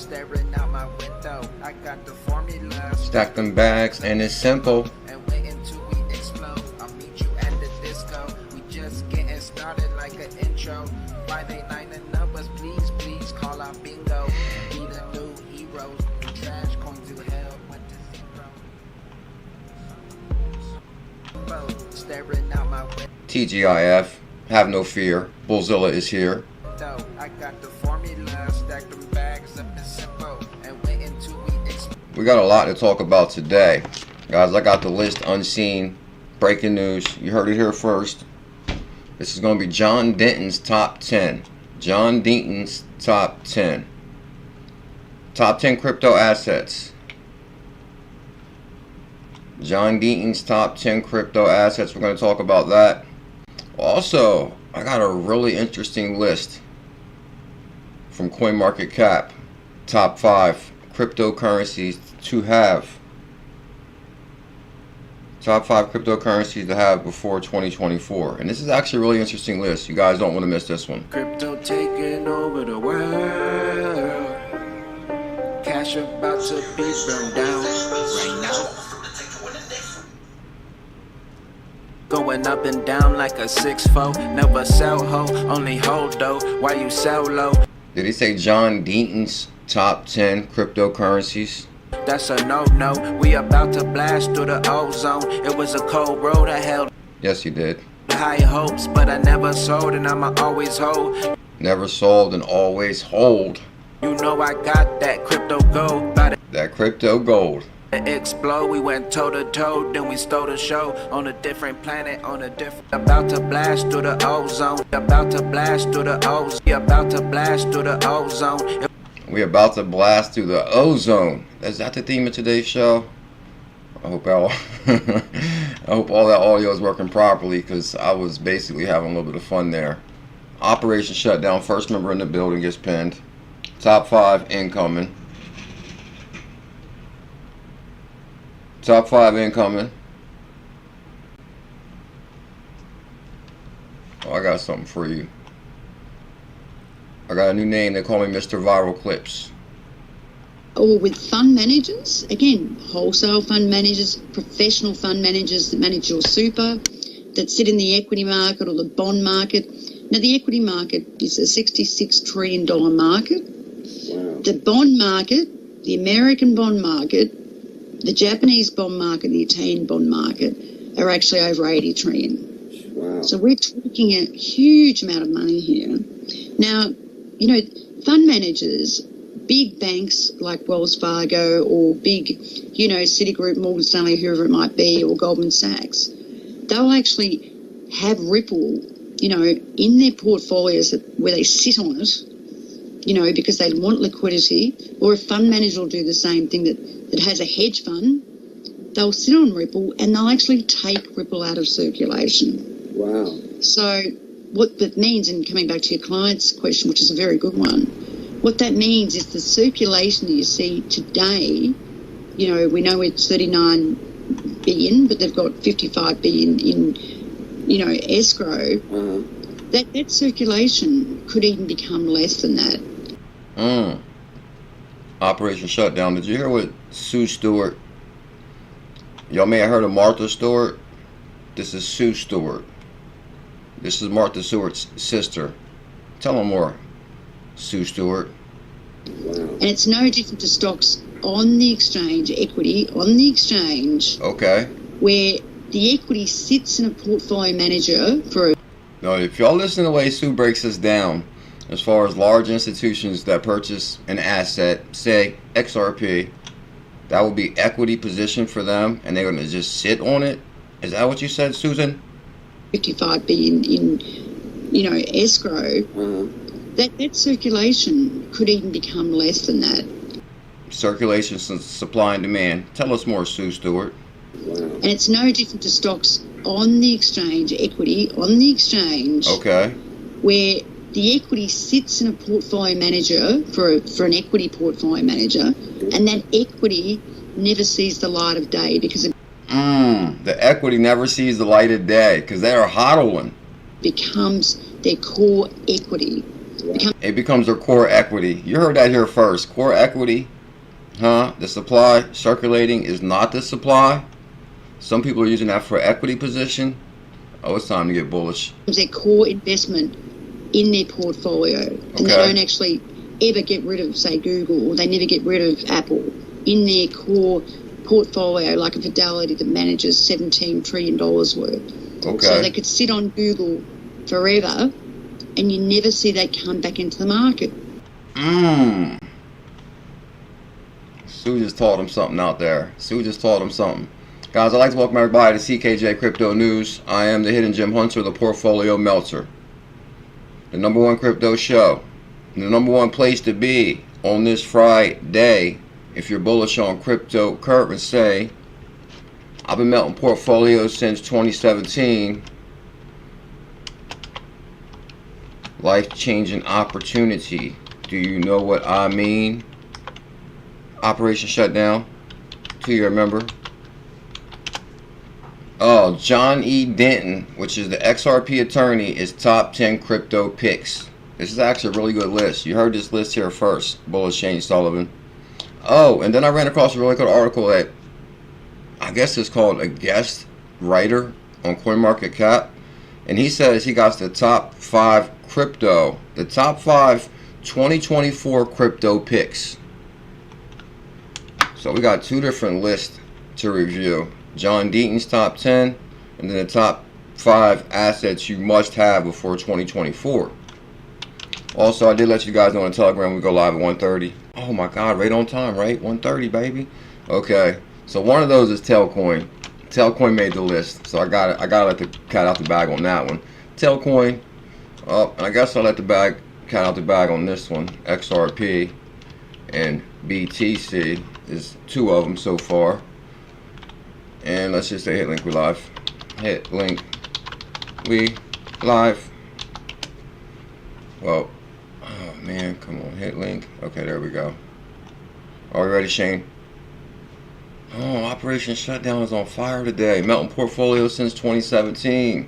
staring out my window. I got the formula. Stack them bags and it's simple. And wait until we explode. I'll meet you at the disco. We just getting started like an intro. 589 and numbers, please, please call out bingo. Be the new heroes. Trash going to hell went to zero. Staring out my window. TGIF, have no fear. BuLLZiLLa is here. I got the formula. Stack them bags up and simple. And wait until we explode. We got a lot to talk about today. Guys, I got the list unseen. Breaking news. You heard it here first. This is going to be John Deaton's top 10. John Deaton's top 10. Top 10 crypto assets. John Deaton's top 10 crypto assets. We're going to talk about that. Also, I got a really interesting list from CoinMarketCap. Top 5 cryptocurrencies to have. Top 5 cryptocurrencies to have before 2024. And this is actually a really interesting list. You guys don't want to miss this one. Crypto taking over the world. Cash about to be burned down right now. Going up and down like a 6-4. Never sell ho, only hold though. Why you sell low? Did he say John Deaton's top 10 cryptocurrencies? That's a no-no. We about to blast through the ozone. It was a cold road I held. Yes, he did. High hopes, but I never sold and I'ma always hold. Never sold and always hold. You know I got that crypto gold. About That crypto gold. to explode, we went toe to toe, then we stole the show on a different planet, on a different. About to blast through the ozone. About to blast through the ozone. About to blast through the ozone. We about to blast through the ozone. Is that the theme of today's show? I hope all I hope all that audio is working properly, because I was basically having a little bit of fun there. Operation shutdown. First member in the building gets pinned. Top 5 incoming. Top 5 incoming. Oh, I got something for you. I got a new name. They call me Mr. Viral Clips. Or with fund managers, again, wholesale fund managers, professional fund managers that manage your super, that sit in the equity market or the bond market. Now, the equity market is a $66 trillion market. Wow. The bond market, the American bond market, the Japanese bond market, the Italian bond market are actually over 80 trillion. Wow. So we're talking a huge amount of money here. Now, you know, fund managers, big banks like Wells Fargo or big, you know, Citigroup, Morgan Stanley, whoever it might be, or Goldman Sachs, they'll actually have Ripple, you know, in their portfolios where they sit on it, you know, because they want liquidity. Or a fund manager will do the same thing that has a hedge fund. They'll sit on Ripple and they'll actually take Ripple out of circulation. Wow. So what that means, and coming back to your client's question, which is a very good one, what that means is the circulation that you see today, you know, we know it's 39 billion, but they've got 55 billion in, you know, escrow. That circulation could even become less than that. Operation shutdown. Did you hear what Sue Stewart? Y'all may have heard of Martha Stewart. This is Sue Stewart. This is Martha Stewart's sister. Tell them more, Sue Stewart. Wow. And it's no different to stocks on the exchange, equity on the exchange. Okay. Where the equity sits in a portfolio manager for a. Now, if y'all listen to the way Sue breaks this down, as far as large institutions that purchase an asset, say XRP, that will be equity position for them, and they're going to just sit on it. Is that what you said, Susan? 55 billion in, you know, escrow. That circulation could even become less than that. Circulation, supply and demand. Tell us more, Sue Stewart. And it's no different to stocks on the exchange, equity on the exchange. Okay. Where the equity sits in a portfolio manager for an equity portfolio manager, and that equity never sees the light of day because it the equity never sees the light of day because they are hodling. Becomes their core equity. It becomes their core equity. You heard that here first. Core equity, the supply circulating is not the supply. Some people are using that for equity position. Oh, it's time to get bullish. Their core investment in their portfolio, and they don't actually ever get rid of, say, Google, or they never get rid of Apple in their core portfolio, like a Fidelity that manages $17 trillion worth. Okay. So they could sit on Google forever, and you never see that come back into the market. Sue just taught him something out there. Sue just taught him something. Guys, I'd like to welcome everybody to CKJ Crypto News. I am the Hidden Gem Hunter, the Portfolio Melter. The #1 crypto show. The #1 place to be on this Friday if you're bullish on cryptocurrency. I've been melting portfolios since 2017. Life-changing opportunity. Do you know what I mean? Operation Shutdown. Do you remember? Oh, John E. Deaton, which is the XRP attorney, is top 10 crypto picks. This is actually a really good list. You heard this list here first. BuLLZiLLa Sullivan. Oh, and then I ran across a really good article that I guess is called a guest writer on CoinMarketCap. And he says he got the top 5 crypto, the top 5 2024 crypto picks. So we got 2 different lists to review. John Deaton's top 10, and then the top 5 assets you must have before 2024. Also, I did let you guys know on Telegram we go live at 1:30. Oh my God, right on time, right? 1:30, baby. Okay, so one of those is Tailcoin. Tailcoin made the list, so I gotta let the cat out the bag on that one. Tailcoin. Oh, and I guess I'll let the cat out the bag on this one. XRP and BTC is 2 of them so far. And let's just say hit link we live. Hit link we live. Well, oh man, come on, hit link. Okay, there we go. Are we ready, Shane? Oh, Operation Shutdown is on fire today. Melting portfolio since 2017.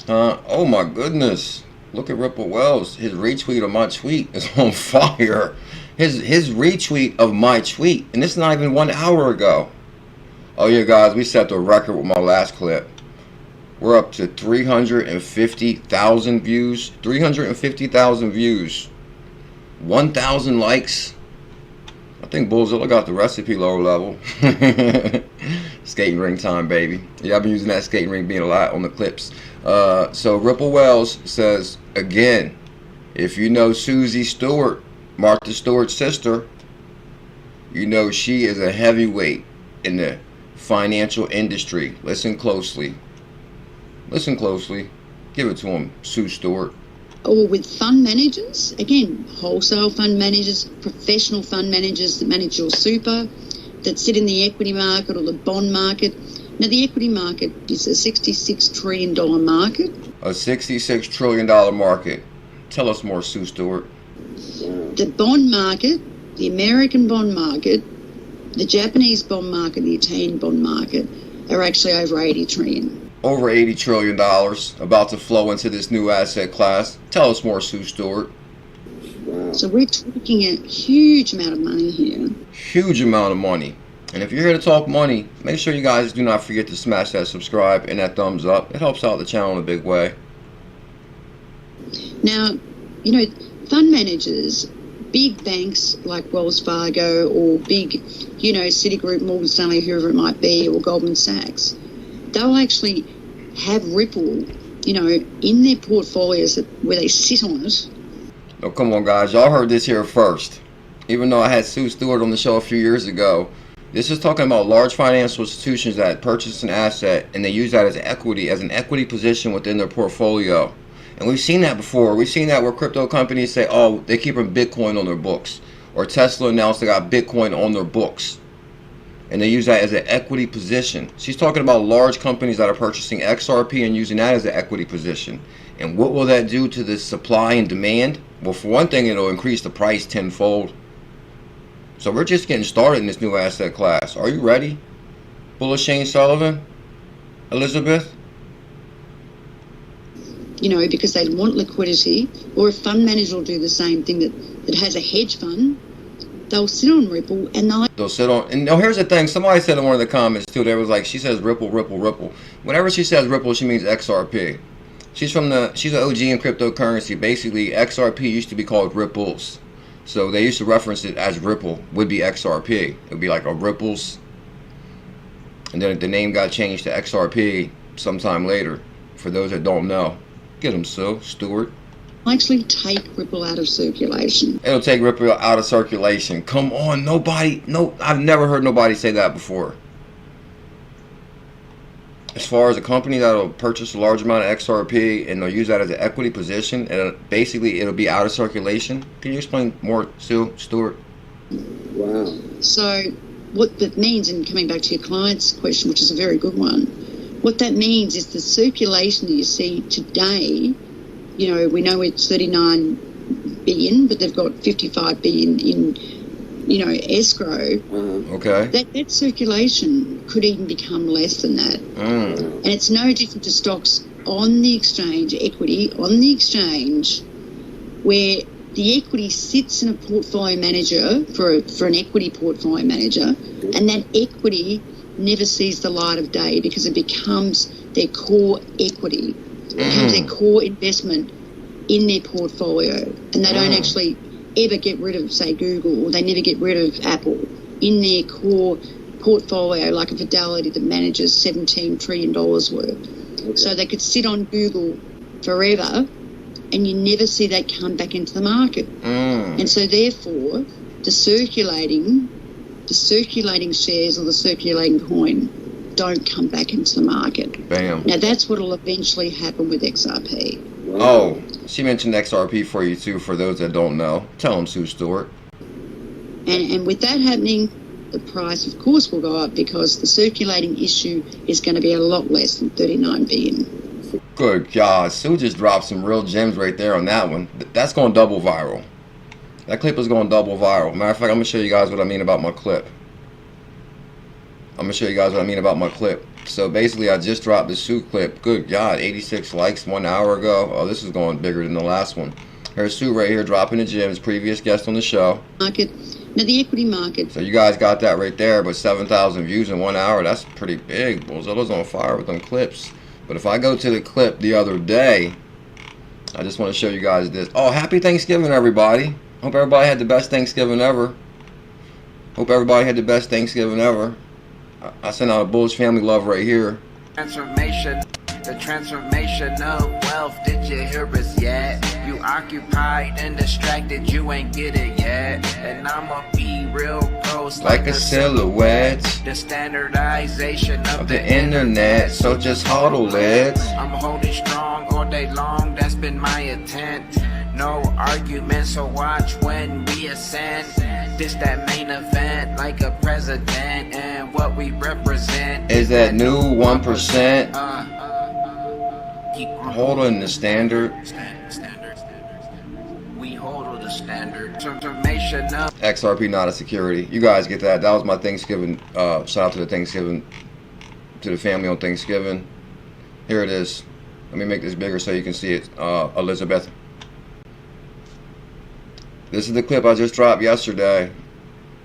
Oh my goodness. Look at Ripple Wells. His retweet of my tweet is on fire. His retweet of my tweet. And this is not even 1 hour ago. Oh yeah, guys, we set the record with my last clip. We're up to 350,000 views. 350,000 views. 1,000 likes. I think BuLLZiLLa got the recipe lower level. Skating ring time, baby. Yeah, I've been using that skating ring being a lot on the clips. So Ripple Wells says, again, if you know Susie Stewart, Martha Stewart's sister, you know she is a heavyweight in the financial industry. Listen closely. Listen closely. Give it to him, Sue Stewart. Or with fund managers, again, wholesale fund managers, professional fund managers that manage your super, that sit in the equity market or the bond market. Now, the equity market is a $66 trillion market. A $66 trillion market. Tell us more, Sue Stewart. The bond market, the American bond market, the Japanese bond market, the Italian bond market are actually over 80 trillion. Over $80 trillion about to flow into this new asset class. Tell us more, Sue Stewart. Wow. So we're talking a huge amount of money here. Huge amount of money. And if you're here to talk money, make sure you guys do not forget to smash that subscribe and that thumbs up. It helps out the channel in a big way. Now, you know, fund managers, big banks like Wells Fargo or big, you know, Citigroup, Morgan Stanley, whoever it might be, or Goldman Sachs, they'll actually have Ripple, you know, in their portfolios where they sit on it. Oh, come on, guys. Y'all heard this here first. Even though I had Sue Stewart on the show a few years ago, this is talking about large financial institutions that purchase an asset and they use that as equity, as an equity position within their portfolio. And we've seen that before. We've seen that where crypto companies say, oh, they're keeping Bitcoin on their books. Or Tesla announced they got Bitcoin on their books. And they use that as an equity position. She's talking about large companies that are purchasing XRP and using that as an equity position. And what will that do to the supply and demand? Well, for one thing, it'll increase the price tenfold. So we're just getting started in this new asset class. Are you ready? BuLLZiLLa Sullivan? Elizabeth? you know, because they want liquidity, or a fund manager will do the same thing that has a hedge fund. They'll sit on Ripple and they'll sit on. And now here's the thing. Somebody said in one of the comments too. There was like, she says Ripple, Ripple, Ripple. Whenever she says Ripple, she means XRP. She's an OG in cryptocurrency. Basically, XRP used to be called Ripples. So they used to reference it as Ripple, would be XRP. It would be like a Ripples. And then the name got changed to XRP sometime later. For those that don't know. Get them, Stuart. actually take Ripple out of circulation. It'll take Ripple out of circulation. Come on, I've never heard nobody say that before. As far as a company that'll purchase a large amount of XRP and they'll use that as an equity position, and basically it'll be out of circulation. Can you explain more, Stuart? Wow. So what that means, and coming back to your client's question, which is a very good one, what that means is the circulation that you see today, you know, we know it's 39 billion, but they've got 55 billion in, you know, escrow. Okay. That circulation could even become less than that. And it's no different to stocks on the exchange, equity on the exchange, where the equity sits in a portfolio manager for an equity portfolio manager, and that equity never sees the light of day because it becomes their core equity. It becomes their core investment in their portfolio, and they don't actually ever get rid of, say, Google, or they never get rid of Apple in their core portfolio, like a Fidelity that manages $17 trillion worth. Okay. So they could sit on Google forever, and you never see that come back into the market. And so therefore, the circulating shares or the circulating coin don't come back into the market. Bam. Now that's what will eventually happen with XRP. Wow. Oh, she mentioned XRP for you too, for those that don't know. Tell them, Sue Stewart. And with that happening, the price of course will go up because the circulating issue is going to be a lot less than 39 billion. Good God, Sue just dropped some real gems right there on that one. That's going double viral. That clip is going double viral. Matter of fact, I'm going to show you guys what I mean about my clip. So basically, I just dropped the Sue clip. Good God, 86 likes 1 hour ago. Oh, this is going bigger than the last one. Here's Sue right here dropping the gems, previous guest on the show. Market. Now the equity market. So you guys got that right there, but 7,000 views in 1 hour, that's pretty big. BuLLZiLla's on fire with them clips. But if I go to the clip the other day, I just want to show you guys this. Oh, happy Thanksgiving, everybody. Hope everybody had the best Thanksgiving ever. I sent out a Bulls family love right here. The transformation of wealth, did you hear us yet? You occupied and distracted, you ain't get it yet. And I'ma be real close like a silhouette. The standardization Of the internet, so just hodl it. I'm holding strong all day long, that's been my intent. No argument, so watch when we ascend. This that main event, like a president, and what we represent Is that new 1%. Holding the standard. We hold the standard. Transformation of XRP not a security. You guys get that. That was my Thanksgiving. Shout out to the family on Thanksgiving. Here it is. Let me make this bigger so you can see it. Elizabeth. This is the clip I just dropped yesterday.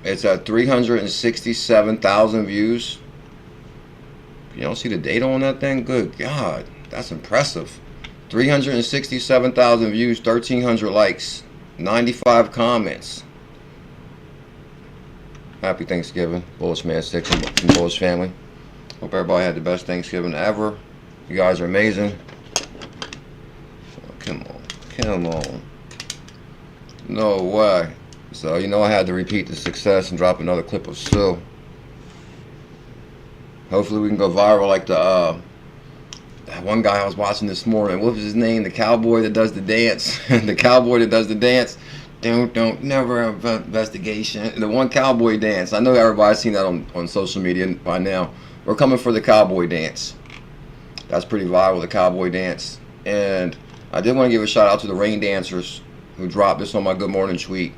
It's at 367,000 views. You don't see the data on that thing? Good God. That's impressive. 367,000 views, 1,300 likes, 95 comments. Happy Thanksgiving, Bullish Man 6 and Bullish family. Hope everybody had the best Thanksgiving ever. You guys are amazing. Oh, come on. No way. So, you know, I had to repeat the success and drop another clip of Sue. Hopefully we can go viral like the that one guy I was watching this morning. What was his name? The cowboy that does the dance. The cowboy that does the dance. Don't never investigation. The one cowboy dance. I know everybody's seen that on social media by now. We're coming for the cowboy dance. That's pretty viral, the cowboy dance. And I did want to give a shout out to the rain dancers who dropped this on my good morning tweet.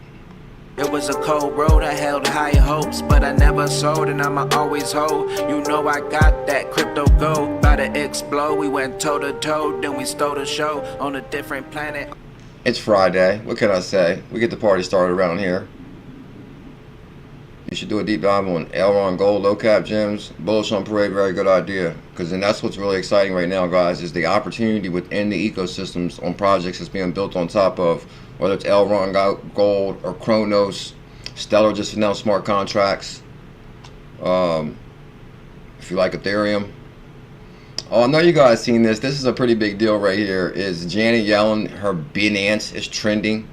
It was a cold road, I held high hopes, but I never sold and I'ma always hold. You know I got that crypto gold, about to explode. We went toe to toe, then we stole the show on a different planet. It's Friday. What can I say? We get the party started around here. You should do a deep dive on Elrond Gold, low cap gems, bullish on parade. Very good idea. Because then that's what's really exciting right now, guys, is the opportunity within the ecosystems on projects that's being built on top of, whether it's Elrond Gold or Chronos. Stellar just announced smart contracts. If you like Ethereum. Oh, I know you guys seen this. This is a pretty big deal right here. Is Janet Yellen, her Binance is trending,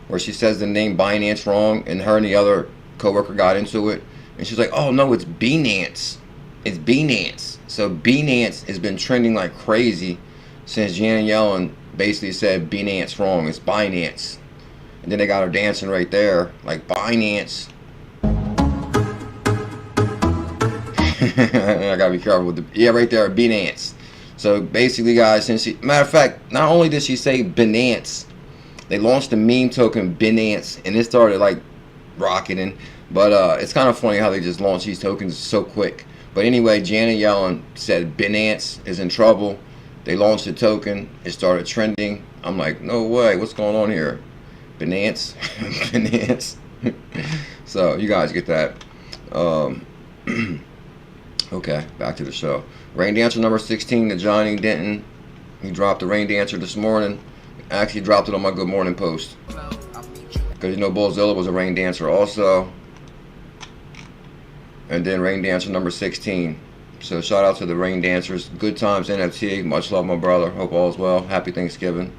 where she says the name Binance wrong, and her and the other coworker got into it, and she's like, "Oh no, it's Binance. It's Binance." So Binance has been trending like crazy since Janet Yellen basically said Binance wrong. It's Binance, and then they got her dancing right there like Binance. I gotta be careful with the right there, Binance. So basically, guys, since she, matter of fact, not only did she say Binance, they launched the meme token Binance, and it started like rocketing. But it's kind of funny how they just launch these tokens so quick. But anyway, Janet Yellen said Binance is in trouble. They launched the token, it started trending. I'm like, no way, what's going on here? Binance. Binance. So you guys get that. Okay, back to the show. Rain Dancer number 16 to Johnny Deaton. He dropped the Rain Dancer this morning. Actually dropped it on my Good Morning post. Because you know BuLLZiLLa was a Rain Dancer also. And then Rain Dancer number 16. So shout out to the Rain Dancers. Good times NFT. Much love, my brother. Hope all is well. Happy Thanksgiving.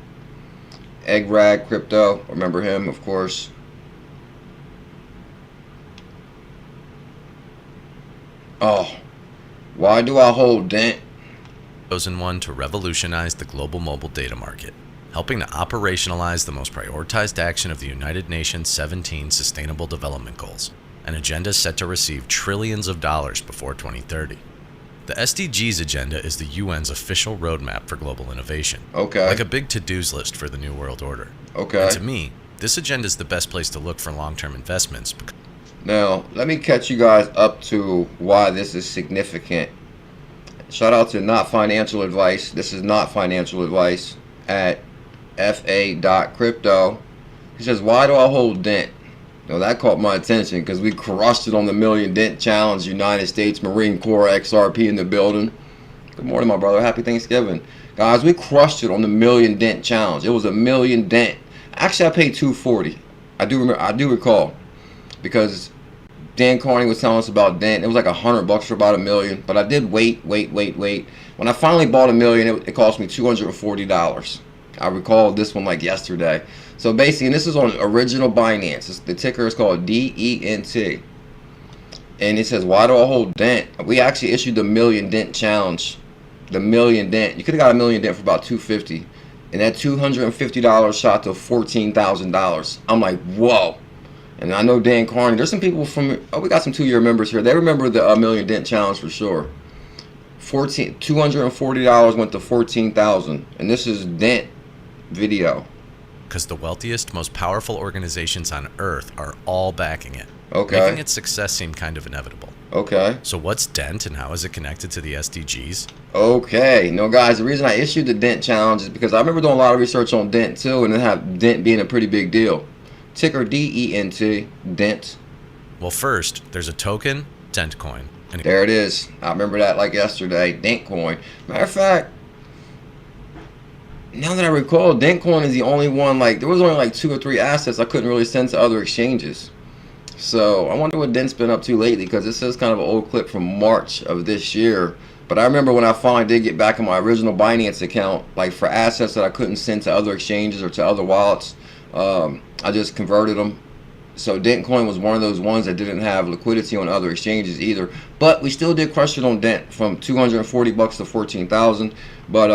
ℙ𝕝𝕟 Crypto. Remember him, of course. Oh, why do I hold Dent? Chosen one to revolutionize the global mobile data market, helping to operationalize the most prioritized action of the United Nations 17 Sustainable Development Goals, an agenda set to receive trillions of dollars before 2030. The SDGs agenda is the UN's official roadmap for global innovation. Okay. Like a big to-dos list for the New World Order. Okay. And to me, this agenda is the best place to look for long-term investments. Now, let me catch you guys up to why this is significant. Shout out to Not Financial Advice. This is not financial advice at fa.crypto. He says, why do I hold Dent? Now, that caught my attention because we crushed it on the Million Dent Challenge. United States Marine Corps XRP in the building. Good morning, my brother. Happy Thanksgiving. Guys, we crushed it on the Million Dent Challenge. It was a million dent. Actually, I paid $240. I do recall. Because Dan Carney was telling us about Dent. It was like $100 for about a million. But I did wait. When I finally bought a million, it cost me $240. I recall this one like yesterday. So basically, and this is on original Binance. The ticker is called DENT. And it says, why do I hold Dent? We actually issued the Million Dent Challenge. The Million Dent. You could have got a million dent for about $250. And that $250 shot to $14,000. I'm like, whoa. And I know Dan Carney. There's some people from, we got some 2-year members here. They remember the Million Dent Challenge for sure. $240 went to $14,000. And this is Dent video. Because the wealthiest, most powerful organizations on Earth are all backing it. Okay. Making its success seem kind of inevitable. Okay. So what's Dent and how is it connected to the SDGs? Okay. No, guys, the reason I issued the Dent Challenge is because I remember doing a lot of research on Dent too, and then have Dent being a pretty big deal. Ticker DENT, Dent. Well, first, there's a token, Dent Coin. And there it is. I remember that like yesterday, Dent Coin. Matter of fact, now that I recall, Dent Coin is the only one, like, there was only like 2 or 3 assets I couldn't really send to other exchanges. So I wonder what Dent's been up to lately, because this is kind of an old clip from March of this year. But I remember when I finally did get back in my original Binance account, like for assets that I couldn't send to other exchanges or to other wallets, I just converted them. So Dent Coin was one of those ones that didn't have liquidity on other exchanges either. But we still did crush it on Dent from $240 to $14,000. But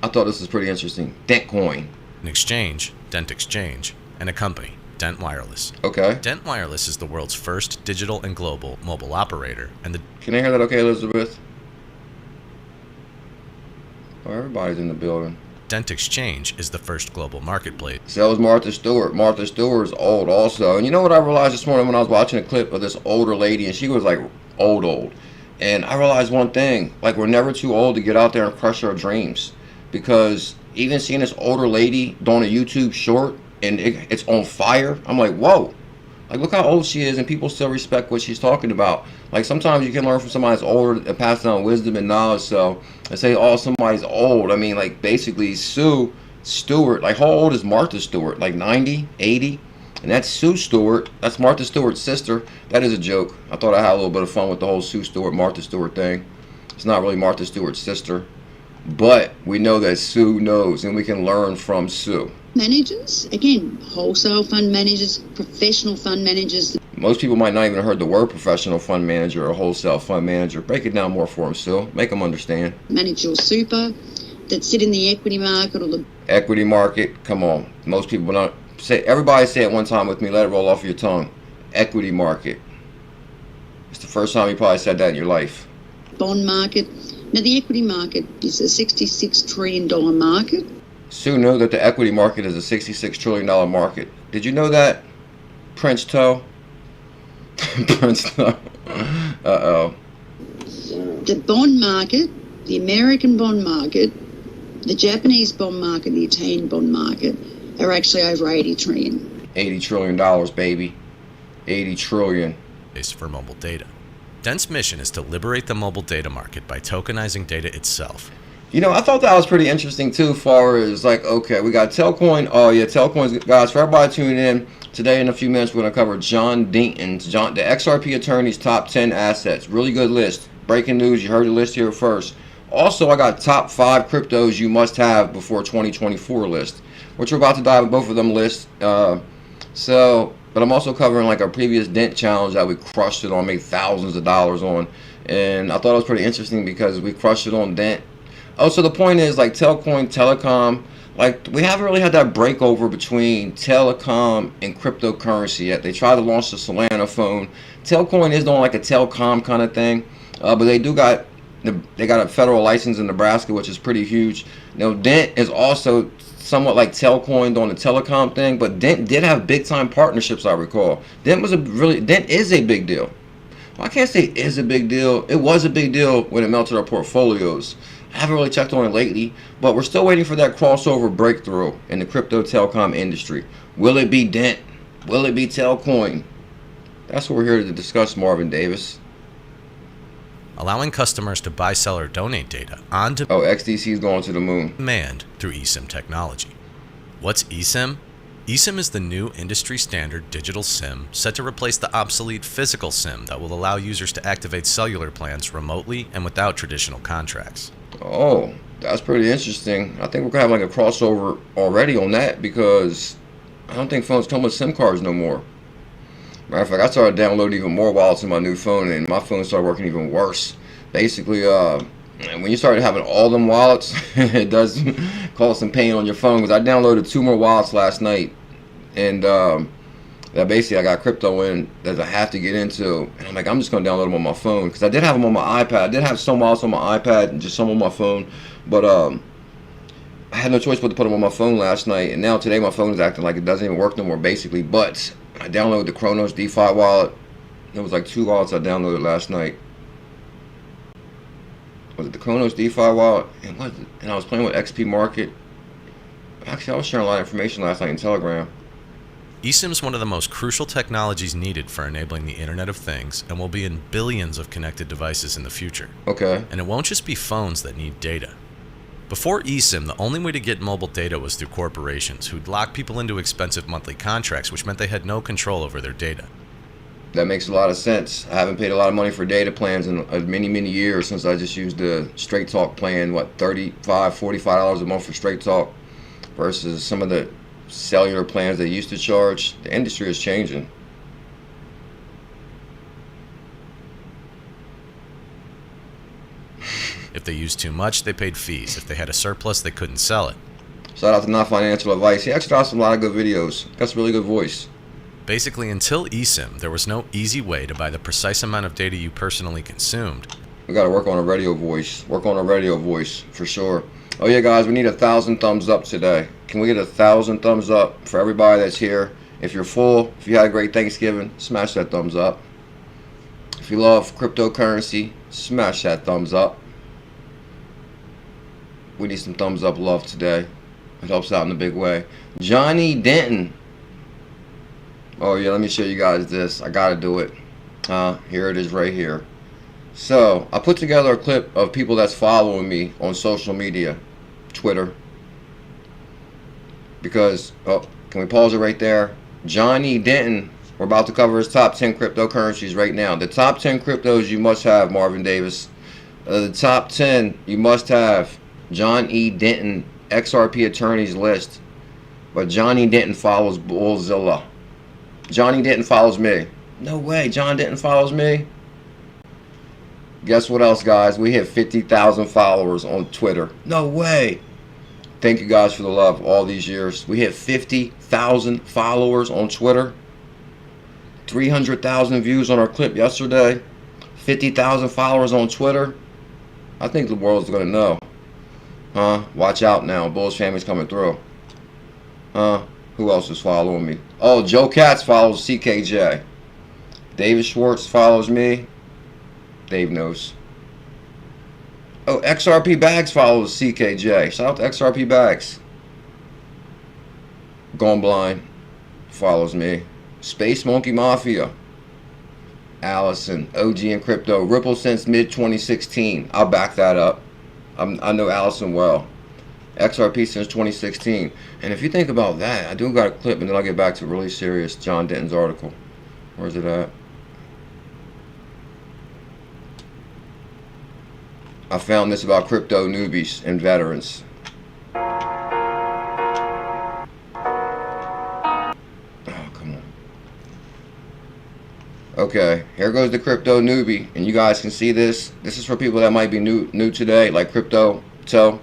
I thought this was pretty interesting. Dent Coin. An exchange, Dent Exchange, and a company, Dent Wireless. Okay. Dent Wireless is the world's first digital and global mobile operator, and the... Can I hear that okay, Elizabeth? Oh, everybody's in the building. Dent Exchange is the first global marketplace. So is Martha Stewart. Martha Stewart's old also. And you know what I realized this morning when I was watching a clip of this older lady, and she was like old. And I realized one thing, like we're never too old to get out there and crush our dreams. Because even seeing this older lady doing a YouTube short and it's on fire, I'm like, whoa. Like, look how old she is, and people still respect what she's talking about. Like, sometimes you can learn from somebody that's older and pass down wisdom and knowledge. So, I say, oh, somebody's old. I mean, like, basically, Sue Stewart. Like, how old is Martha Stewart? Like, 90, 80? And that's Sue Stewart. That's Martha Stewart's sister. That is a joke. I thought I had a little bit of fun with the whole Sue Stewart, Martha Stewart thing. It's not really Martha Stewart's sister. But we know that Sue knows, and we can learn from Sue. Managers, again, wholesale fund managers, professional fund managers. Most people might not even have heard the word professional fund manager or wholesale fund manager. Break it down more for them, Sue. Make them understand. Manage your super that sit in the equity market or the equity market. Come on. Most people don't say. Everybody say it one time with me. Let it roll off your tongue. Equity market. It's the first time you probably said that in your life. Bond market. Now, the equity market is a $66 trillion market. Sue knew that the equity market is a $66 trillion market. Did you know that, Prince Toe? Prince Toe. Uh-oh. The bond market, the American bond market, the Japanese bond market, the Italian bond market are actually over 80 trillion. $80 trillion, baby. 80 trillion. For mobile data. Dent's mission is to liberate the mobile data market by tokenizing data itself. You know, I thought that was pretty interesting too, far as like, okay, we got Telcoin. Oh yeah, Telcoin's, guys, for everybody tuning in, today in a few minutes we're going to cover John Deaton's, the XRP attorney's top 10 assets. Really good list. Breaking news, you heard the list here first. Also, I got top 5 cryptos you must have before 2024 list, which we're about to dive in both of them lists. But I'm also covering like our previous Dent challenge that we crushed it on, made thousands of dollars on. And I thought it was pretty interesting because we crushed it on Dent. Oh, so the point is, like, Telcoin, telecom, like, we haven't really had that breakover between telecom and cryptocurrency yet. They tried to launch the Solana phone. Telcoin is doing like a telecom kind of thing, but they got a federal license in Nebraska, which is pretty huge. You know, Dent is also somewhat like Telcoin doing the telecom thing, but Dent did have big time partnerships, I recall. Dent is a big deal. Well, I can't say is a big deal. It was a big deal when it melted our portfolios. I haven't really checked on it lately, but we're still waiting for that crossover breakthrough in the crypto telecom industry. Will it be Dent? Will it be Telcoin? That's what we're here to discuss, Marvin Davis. Allowing customers to buy, sell, or donate data onto XDC is going to the moon. demand through eSIM technology. What's eSIM? eSIM is the new industry standard digital SIM set to replace the obsolete physical SIM that will allow users to activate cellular plans remotely and without traditional contracts. Oh, that's pretty interesting. I think we're going to have like a crossover already on that because I don't think phones come with SIM cards no more. Matter of fact, I started downloading even more wallets in my new phone, and my phone started working even worse. Basically, when you start having all them wallets, it does cause some pain on your phone. Because I downloaded 2 more wallets last night, and that basically I got crypto in that I have to get into. And I'm like, I'm just going to download them on my phone because I did have them on my iPad. I did have some wallets on my iPad and just some on my phone, but I had no choice but to put them on my phone last night. And now today my phone is acting like it doesn't even work no more, basically. But I downloaded the Kronos DeFi wallet. There was like 2 wallets I downloaded last night. Was it the Kronos DeFi wallet? And I was playing with XP Market. Actually, I was sharing a lot of information last night in Telegram. eSIM is one of the most crucial technologies needed for enabling the Internet of Things and will be in billions of connected devices in the future. Okay. And it won't just be phones that need data. Before eSIM, the only way to get mobile data was through corporations who'd lock people into expensive monthly contracts, which meant they had no control over their data. That makes a lot of sense. I haven't paid a lot of money for data plans in many years since I just used the Straight Talk plan, $35, $45 a month for Straight Talk versus some of the cellular plans they used to charge. The industry is changing. If they used too much, they paid fees. If they had a surplus, they couldn't sell it. Shout out to Not Financial Advice. He actually drops a lot of good videos. Got some really good voice. Basically, until eSIM, there was no easy way to buy the precise amount of data you personally consumed. We got to work on a radio voice. Work on a radio voice, for sure. Oh yeah, guys, we need 1,000 thumbs up today. Can we get 1,000 thumbs up for everybody that's here? If you're full, if you had a great Thanksgiving, smash that thumbs up. If you love cryptocurrency, smash that thumbs up. We need some thumbs up love today. It helps out in a big way. Johnny Denton. Oh yeah, let me show you guys this. I gotta do it. Here it is right here. So I put together a clip of people that's following me on social media, Twitter. Because, oh, can we pause it right there? Johnny Denton. We're about to cover his top 10 cryptocurrencies right now. The top 10 cryptos you must have, Marvin Davis. The top 10 you must have. John E. Denton, XRP attorneys list. But Johnny Denton follows BuLLZiLla. Johnny Denton follows me. No way, John Denton follows me. Guess what else, guys? We hit 50,000 followers on Twitter. No way. Thank you guys for the love all these years. We hit 50,000 followers on Twitter. 300,000 views on our clip yesterday. 50,000 followers on Twitter. I think the world's gonna know. Watch out now. Bulls family's coming through. Who else is following me? Oh, Joe Katz follows CKJ. David Schwartz follows me. Dave knows. Oh, XRP Bags follows CKJ. Shout out to XRP Bags. Gone Blind follows me. Space Monkey Mafia. Allison, OG in crypto. Ripple since mid 2016. I'll back that up. I know Allison well. XRP since 2016. And if you think about that, I do got a clip, and then I'll get back to really serious John Denton's article. Where's it at? I found this about crypto newbies and veterans. Oh, come on. Okay, here goes the crypto newbie, and you guys can see this. This is for people that might be new today, like CryptoToe.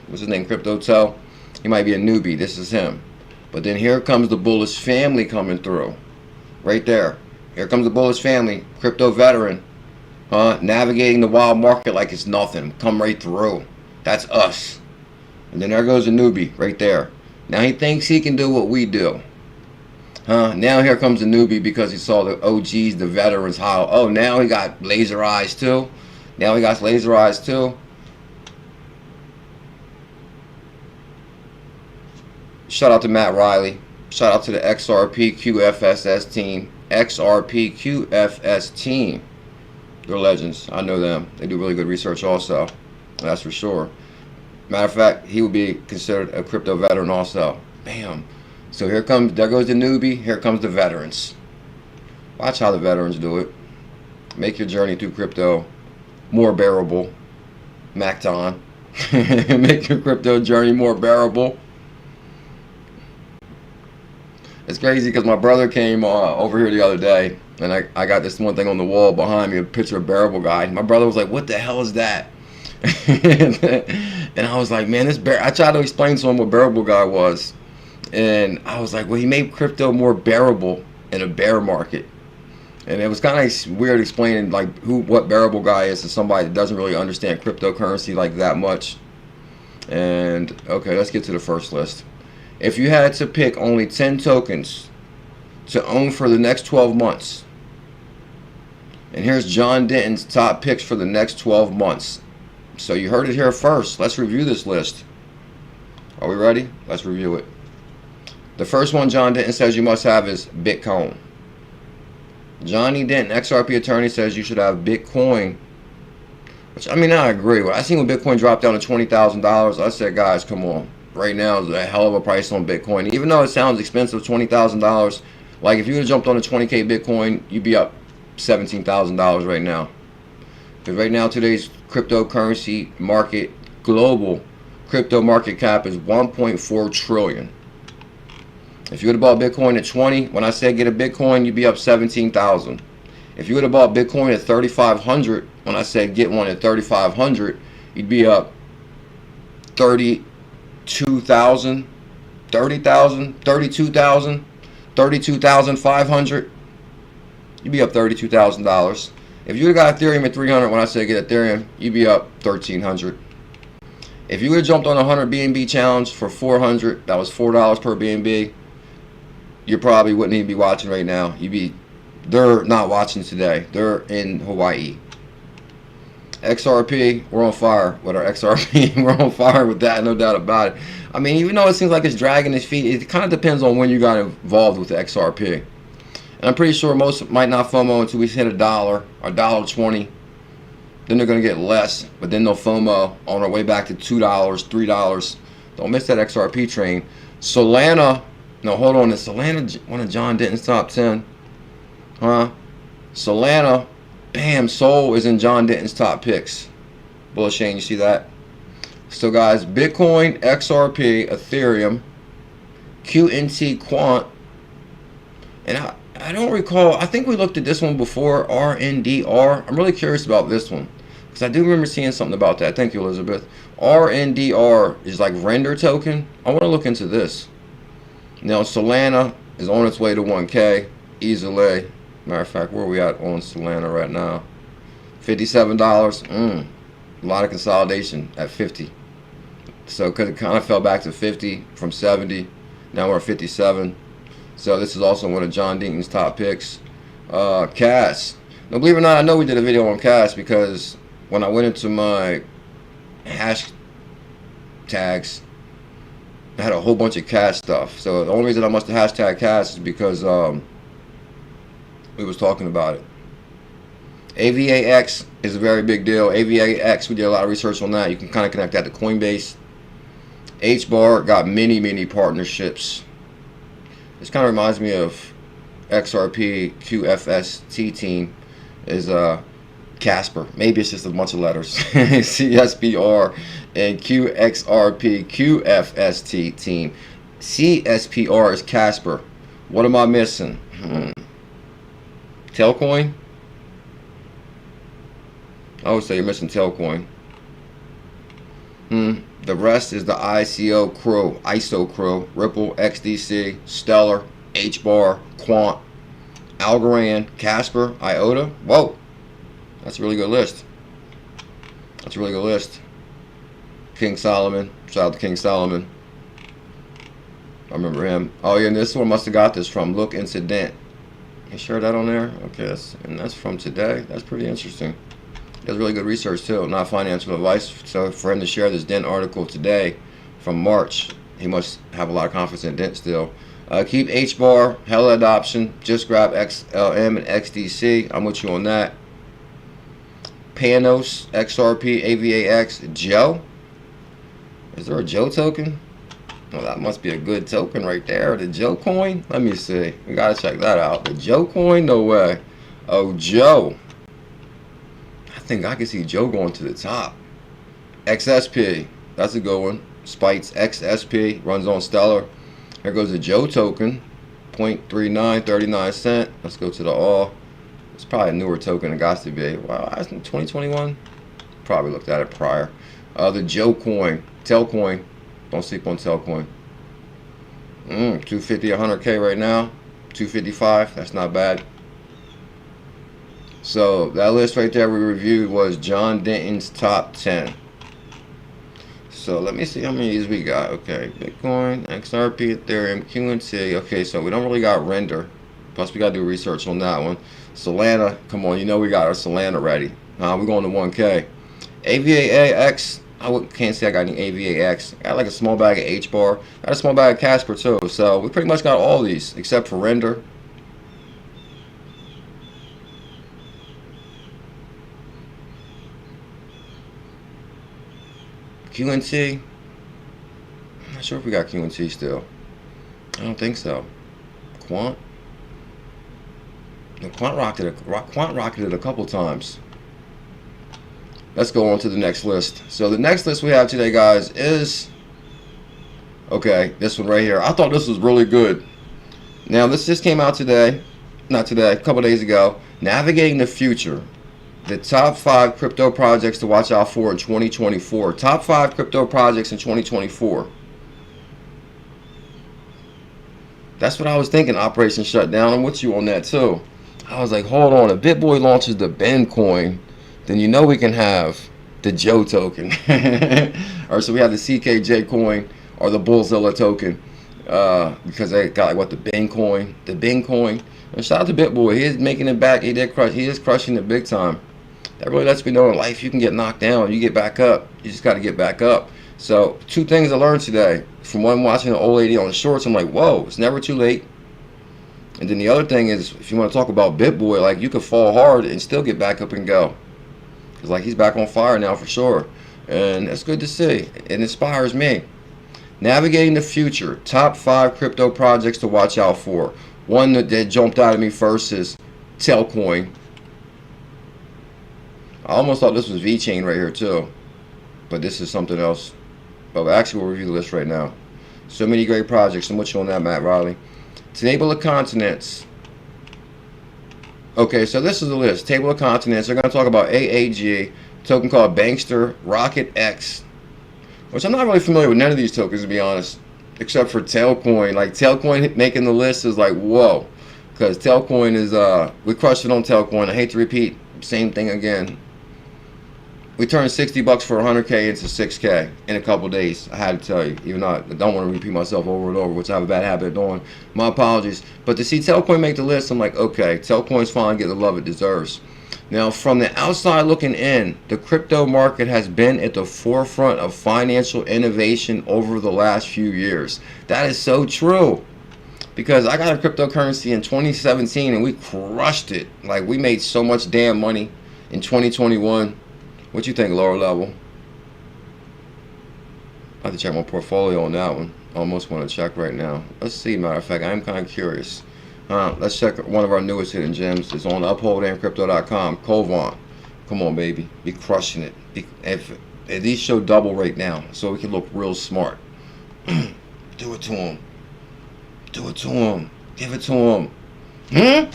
What's his name? CryptoToe. He might be a newbie. This is him. But then here comes the Bullish family coming through. Right there. Here comes the Bullish family, crypto veteran. Navigating the wild market like it's nothing. Come right through. That's us. And then there goes a newbie right there. Now he thinks he can do what we do. Now here comes a newbie because he saw the OGs, the veterans. How? Oh, now he got laser eyes too. Now he got laser eyes too. Shout out to Matt Riley. Shout out to the XRP QFSS team. XRP QFS team. They're legends. I know them. They do really good research also. That's for sure. Matter of fact, he would be considered a crypto veteran also. Bam. So there goes the newbie. Here comes the veterans. Watch how the veterans do it. Make your journey through crypto more bearable. Macton. Make your crypto journey more bearable. It's crazy because my brother came over here the other day, and I got this one thing on the wall behind me, a picture of Bearable Guy. My brother was like, "What the hell is that?" And I was like, "Man, this I tried to explain to him what Bearable Guy was, and I was like, "Well, he made crypto more bearable in a bear market." And it was kind of weird explaining like what Bearable Guy is to somebody that doesn't really understand cryptocurrency like that much. And okay, let's get to the first list. If you had to pick only 10 tokens to own for the next 12 months, and here's John Denton's top picks for the next 12 months. So you heard it here first. Let's review this list. Are we ready? Let's review it. The first one John Denton says you must have is Bitcoin. Johnny Denton, XRP attorney, says you should have Bitcoin. Which, I mean, I agree. When I seen when Bitcoin dropped down to $20,000, I said, guys, come on. Right now is a hell of a price on Bitcoin. Even though it sounds expensive, $20,000. Like if you would have jumped on a 20K Bitcoin, you'd be up $17,000 right now. Because right now today's cryptocurrency market, global crypto market cap is 1.4 trillion. If you would have bought Bitcoin at 20, when I said get a Bitcoin, you'd be up 17,000. If you would have bought Bitcoin at 3,500, when I said get one at 3,500, you'd be up 32,000, 32,500. You'd be up $32,000. If you would have got Ethereum at 300, when I said get Ethereum, you'd be up 1,300. If you would have jumped on a 100 BNB challenge for 400, that was $4 per BNB, you probably wouldn't even be watching right now. They're not watching today. They're in Hawaii. XRP, we're on fire with our XRP. We're on fire with that, no doubt about it. I mean, even though it seems like it's dragging its feet, it kind of depends on when you got involved with the XRP. And I'm pretty sure most might not FOMO until we hit $1 or $1.20. Then they're going to get less, but then they'll FOMO on our way back to $2, $3. Don't miss that XRP train. Solana, no, hold on. Is Solana one of John Denton's top 10? Huh? Solana, bam, Sol is in John Denton's top picks. BuLLZiLla123, you see that? So guys, Bitcoin, XRP, Ethereum, QNT Quant, and I don't recall, I think we looked at this one before, RNDR. I'm really curious about this one, because I do remember seeing something about that. Thank you, Elizabeth. RNDR is like render token. I want to look into this. Now, Solana is on its way to 1K, easily. Matter of fact, where are we at on Solana right now? $57. A lot of consolidation at 50. So because it kind of fell back to 50 from 70. Now we're at 57. So this is also one of John Denton's top picks. CAS. Now believe it or not, I know we did a video on CAS because when I went into my hash tags, I had a whole bunch of CAS stuff. So the only reason I must have hashtag CAS is because we was talking about it. AVAX is a very big deal. AVAX, we did a lot of research on that. You can kind of connect that to Coinbase. HBAR got many partnerships. This kind of reminds me of XRP QFST team is Casper. Maybe it's just a bunch of letters. CSPR and QXRP QFST team. CSPR is Casper. What am I missing? Tailcoin? I would say you're missing Tailcoin. The rest is the ISO Crow, Ripple, XDC, Stellar, HBAR, Quant, Algorand, Casper, IOTA. Whoa, that's a really good list. That's a really good list. King Solomon, shout out to King Solomon. I remember him. Oh yeah, and this one must have got this from Look Incident. You sure that on there? Okay, that's from today. That's pretty interesting. Does really good research too, not financial advice. So for him to share this Dent article today from March, he must have a lot of confidence in Dent still. Keep HBAR, hella adoption. Just grab XLM and XDC. I'm with you on that. Panos, XRP, AVAX, Joe. Is there a Joe token? Well, that must be a good token right there. The Joe coin? Let me see. We gotta check that out. The Joe coin? No way. Oh, Joe. I think I can see Joe going to the top. XSP. That's a good one. Spites XSP. Runs on Stellar. Here goes the Joe token. 0.39, 39 cents. Let's go to the all. It's probably a newer token. It got to be. Wow, that's in 2021. Probably looked at it prior. The Joe coin. Tailcoin. Don't sleep on Tailcoin. 250, 100K right now. 255. That's not bad. So that list right there we reviewed was John Denton's top 10. So let me see how many of these we got. Okay, Bitcoin, XRP, Ethereum, QNT. Okay, so we don't really got render. Plus we got to do research on that one. Solana, come on, you know we got our Solana ready. We're going to 1K. AVAX, can't say I got any AVAX. I got like a small bag of HBAR. Got a small bag of Casper too. So we pretty much got all these except for render. QNT. I'm not sure if we got QNT still. I don't think so. Quant. No, Quant rocketed a couple times. Let's go on to the next list. So the next list we have today, guys, is this one right here. I thought this was really good. Now this just came out today, not today, a couple days ago. Navigating the future. The top 5 crypto projects to watch out for in 2024. Top 5 crypto projects in 2024. That's what I was thinking, Operation Shutdown. I'm with you on that too. I was like, hold on, if BitBoy launches the Ben coin, then you know we can have the Joe token. Or so we have the CKJ coin or the BuLLZiLLa token, because they got like what, the Bing coin, And shout out to BitBoy, he is making it back. He is crushing it big time. That really lets me know in life you can get knocked down, you get back up. You just got to get back up. So 2 things I learned today. From one, watching the old lady on the shorts, I'm like, whoa, it's never too late. And then the other thing is, if you want to talk about BitBoy, like, you could fall hard and still get back up and go. Because like, he's back on fire now for sure. And that's good to see. It inspires me. Navigating the future. Top 5 crypto projects to watch out for. One that jumped out at me first is Tailcoin. I almost thought this was VeChain right here too. But this is something else. But actually, we'll review the list right now. So many great projects. And what's on that, Matt Riley? Table of Continents. Okay, so this is the list. Table of Continents. They're going to talk about AAG, token called Bankster, Rocket X, which I'm not really familiar with none of these tokens, to be honest, except for Tailcoin. Like, Tailcoin making the list is like, whoa, because Tailcoin is, we crushed it on Tailcoin. I hate to repeat, same thing again. We turned $60 for 100K into 6K in a couple days. I had to tell you, even though I don't want to repeat myself over and over, which I have a bad habit of doing. My apologies. But to see Tailcoin make the list, I'm like, okay, Tailcoin's finally getting the love it deserves. Now, from the outside looking in, the crypto market has been at the forefront of financial innovation over the last few years. That is so true. Because I got a cryptocurrency in 2017 and we crushed it. Like, we made so much damn money in 2021. What you think, lower level? I have to check my portfolio on that one. I almost want to check right now. Let's see, matter of fact, I am kind of curious. Let's check one of our newest hidden gems. It's on ℙ𝕝𝕚𝕟𝕝 Covon. Come on, baby. Be crushing it. If at least show double right now so we can look real smart. Do it to him. Do it to him. Give it to him. What?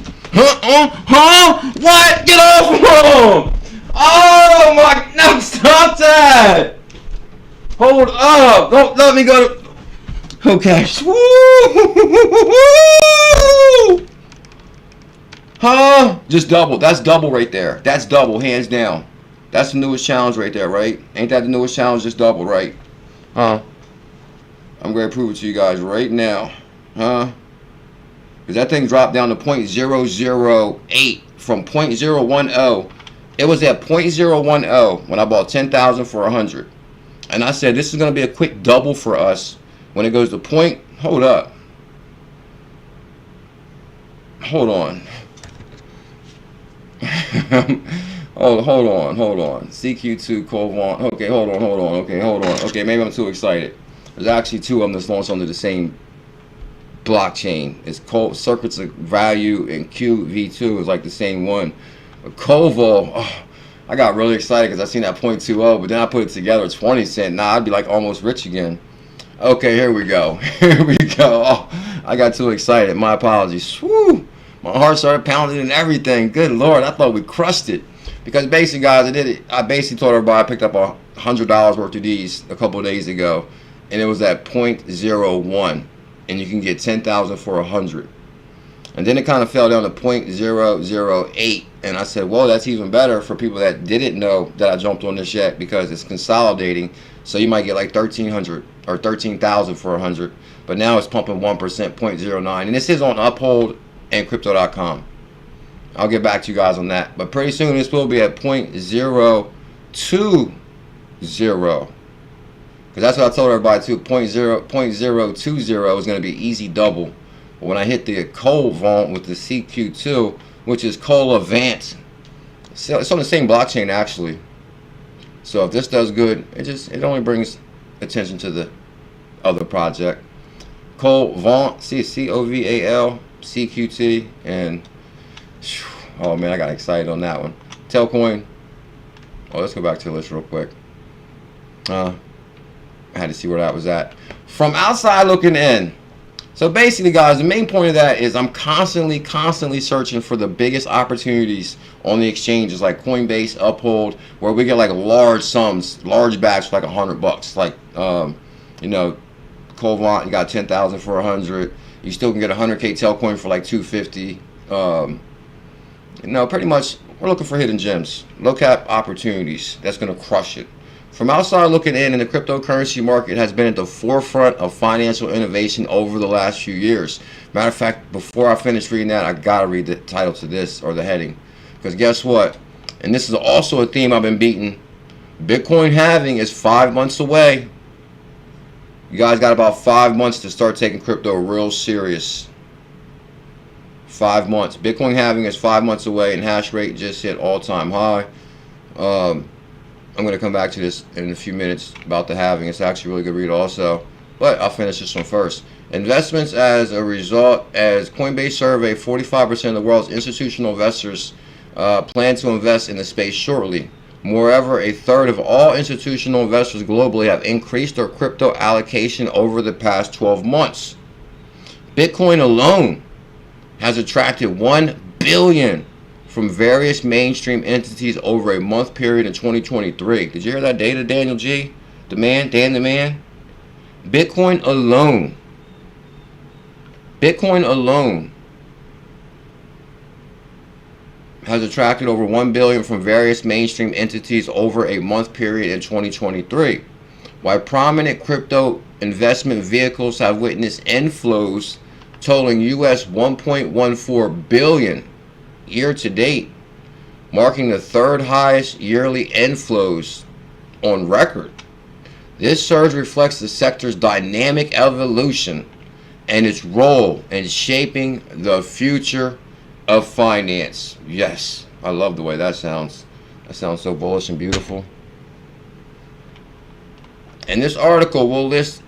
Get off him! Oh my, no, stop that! Hold up, don't let me go to, okay. Huh? Just double, that's double right there. That's double, hands down. That's the newest challenge right there, right? Ain't that the newest challenge, just double, right? Huh? I'm going to prove it to you guys right now. Huh? Because that thing dropped down to 0.008 from 0.010. It was at 0.010 when I bought 10,000 for 100. And I said, this is going to be a quick double for us when it goes to point. Hold up. Hold on. hold on. CQ2 Covon. Okay, hold on. Okay, hold on. Okay, maybe I'm too excited. There's actually 2 of them that's launched under the same blockchain. It's called Circuits of Value, and QV2 is like the same one. Covo, oh, I got really excited because I seen that 0.20, but then I put it together, 20 cent. Now I'd be like almost rich again. Okay, here we go. Here we go. Oh, I got too excited. My apologies. Woo! My heart started pounding and everything. Good Lord, I thought we crushed it. Because basically, guys, I basically told everybody I picked up $100 worth of these a couple of days ago, and it was at 0.01, and you can get 10,000 for 100. And then it kind of fell down to 0.008, and I said, well, that's even better for people that didn't know that I jumped on this yet, because it's consolidating. So you might get like 1,300 or 13,000 for 100, but now it's pumping 1%, 0.09, and this is on Uphold and Crypto.com. I'll get back to you guys on that, but pretty soon this will be at 0.020, because that's what I told everybody too. 0.020 is going to be easy double. But when I hit the Covon with the CQ2, which is Colavant, it's on the same blockchain actually. So if this does good, it only brings attention to the other project. Coval, COVAL, CQT, and oh man, I got excited on that one. Tailcoin. Oh, let's go back to the list real quick. I had to see where that was at. From outside looking in. So basically, guys, the main point of that is I'm constantly searching for the biggest opportunities on the exchanges like Coinbase, Uphold, where we get like large sums, large backs for like $100. Like, you know, Covant, you got 10,000 for 100. You still can get 100K Tailcoin for like 250. You know, pretty much We're looking for hidden gems, low cap opportunities that's going to crush it. From outside looking in, the cryptocurrency market has been at the forefront of financial innovation over the last few years. Matter of fact, before I finish reading that, I gotta read the title to this, or the heading, because guess what? And this is also a theme I've been beating. Bitcoin halving is 5 months away. You guys got about 5 months to start taking crypto real serious. 5 months. Bitcoin halving is 5 months away, and hash rate just hit all-time high. I'm going to come back to this in a few minutes about the halving. It's actually a really good read also, but I'll finish this one first. Investments as a result, as Coinbase survey, 45% of the world's institutional investors plan to invest in the space shortly. Moreover, a third of all institutional investors globally have increased their crypto allocation over the past 12 months. Bitcoin alone has attracted $1 billion from various mainstream entities over a month period in 2023. Did you hear that data, Daniel G? Dan the man? Bitcoin alone has attracted over $1 billion from various mainstream entities over a month period in 2023. While prominent crypto investment vehicles have witnessed inflows totaling US $1.14 billion year to date, marking the third highest yearly inflows on record. This surge reflects the sector's dynamic evolution and its role in shaping the future of finance. Yes, I love the way that sounds. That sounds so bullish and beautiful. In this article, we'll list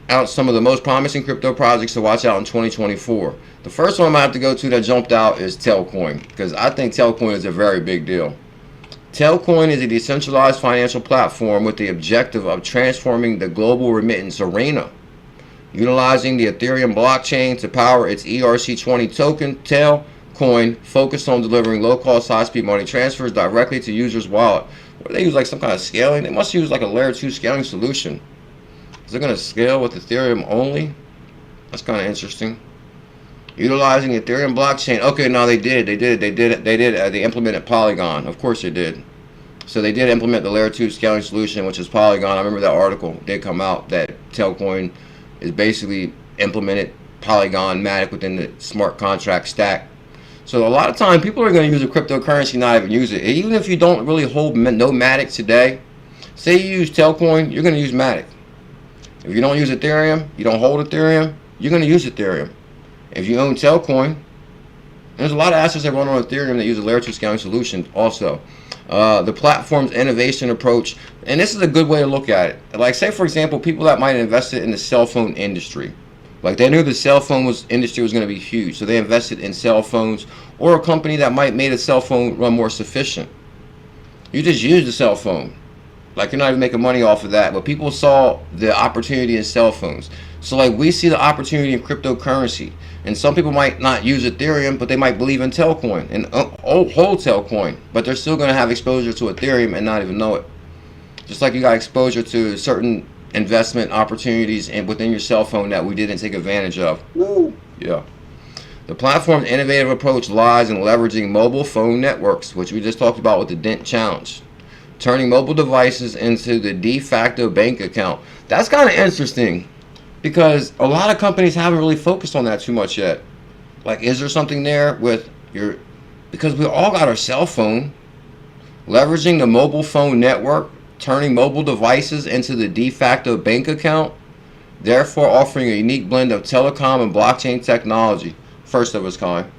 out some of the most promising crypto projects to watch out in 2024. The first one I'm going to have to go to that jumped out is ∆Coin, because I think ∆Coin is a very big deal. ∆Coin is a decentralized financial platform with the objective of transforming the global remittance arena. Utilizing the Ethereum blockchain to power its ERC20 token, ∆Coin focused on delivering low-cost, high-speed money transfers directly to users' wallet. What do they use, like some kind of scaling? They must use like a layer 2 scaling solution. Is it going to scale with Ethereum only? That's kind of interesting. Utilizing the Ethereum blockchain. Okay, no, they implemented Polygon. Of course they did. So they did implement the layer 2 scaling solution, which is Polygon. I remember that article did come out that ∆Coin is basically implemented Polygon Matic within the smart contract stack. So a lot of time people are going to use a cryptocurrency, not even use it. Even if you don't really hold no Matic today, say you use ∆Coin, you're going to use Matic. If you don't use Ethereum, you don't hold Ethereum, you're going to use Ethereum. If you own ∆Coin, there's a lot of assets that run on Ethereum that use a layer 2 scaling solution also. The platform's innovation approach, and this is a good way to look at it. Like, say for example, people that might have invested in the cell phone industry. Like, they knew the cell phone industry was going to be huge, so they invested in cell phones, or a company that might made a cell phone run more sufficient. You just use the cell phone. Like, you're not even making money off of that, but people saw the opportunity in cell phones. So like, we see the opportunity in cryptocurrency, and some people might not use Ethereum, but they might believe in ∆Coin and hold ∆Coin, but they're still going to have exposure to Ethereum and not even know it. Just like you got exposure to certain investment opportunities and within your cell phone that we didn't take advantage of. No. Yeah. The platform's innovative approach lies in leveraging mobile phone networks, which we just talked about with the Dent Challenge. Turning mobile devices into the de facto bank account. That's kind of interesting, because a lot of companies haven't really focused on that too much yet. Like, is there something there with your, because we all got our cell phone, leveraging the mobile phone network, turning mobile devices into the de facto bank account, therefore offering a unique blend of telecom and blockchain technology, first of its kind.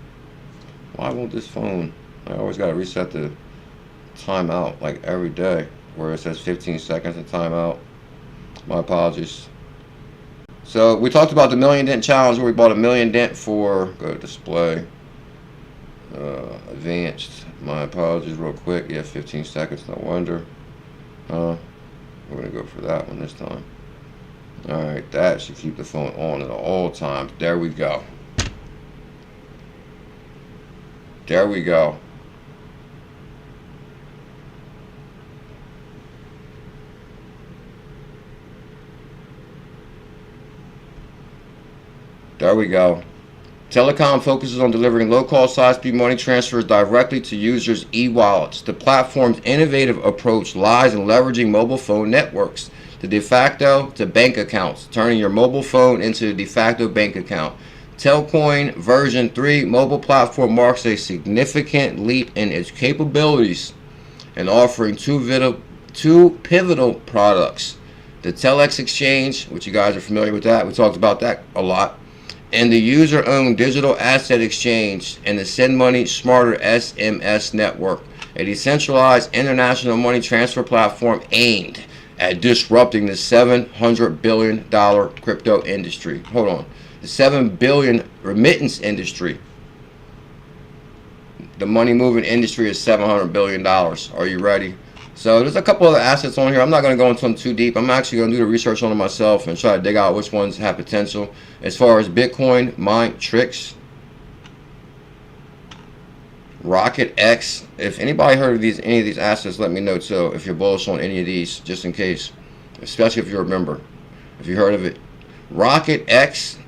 Why won't this phone, I always got to reset the timeout like every day, where it says 15 seconds of timeout. My apologies. So we talked about the Million Dent Challenge, where we bought a $1 million for, go to display, advanced. My apologies real quick. Yeah, 15 seconds, no wonder. We're gonna go for that one this time. Alright, that should keep the phone on at all times. There we go. There we go. There we go. Telecom focuses on delivering low-cost, high-speed money transfers directly to users' e-wallets. The platform's innovative approach lies in leveraging mobile phone networks, the de facto to bank accounts, turning your mobile phone into a de facto bank account. Telcoin version 3 mobile platform marks a significant leap in its capabilities and offering two pivotal products. The Telex Exchange, which you guys are familiar with that, we talked about that a lot, and the user-owned digital asset exchange and the Send Money Smarter SMS network, a decentralized international money transfer platform aimed at disrupting the $700 billion crypto industry. Hold on. The $7 billion remittance industry. The money moving industry is $700 billion. Are you ready? So there's a couple other assets on here. I'm not going to go into them too deep. I'm actually going to do the research on them myself and try to dig out which ones have potential. As far as Bitcoin, Mind Tricks, Rocket X. If anybody heard of any of these assets, let me know too. If you're bullish on any of these, just in case, especially if you're a member. If you heard of it, Rocket X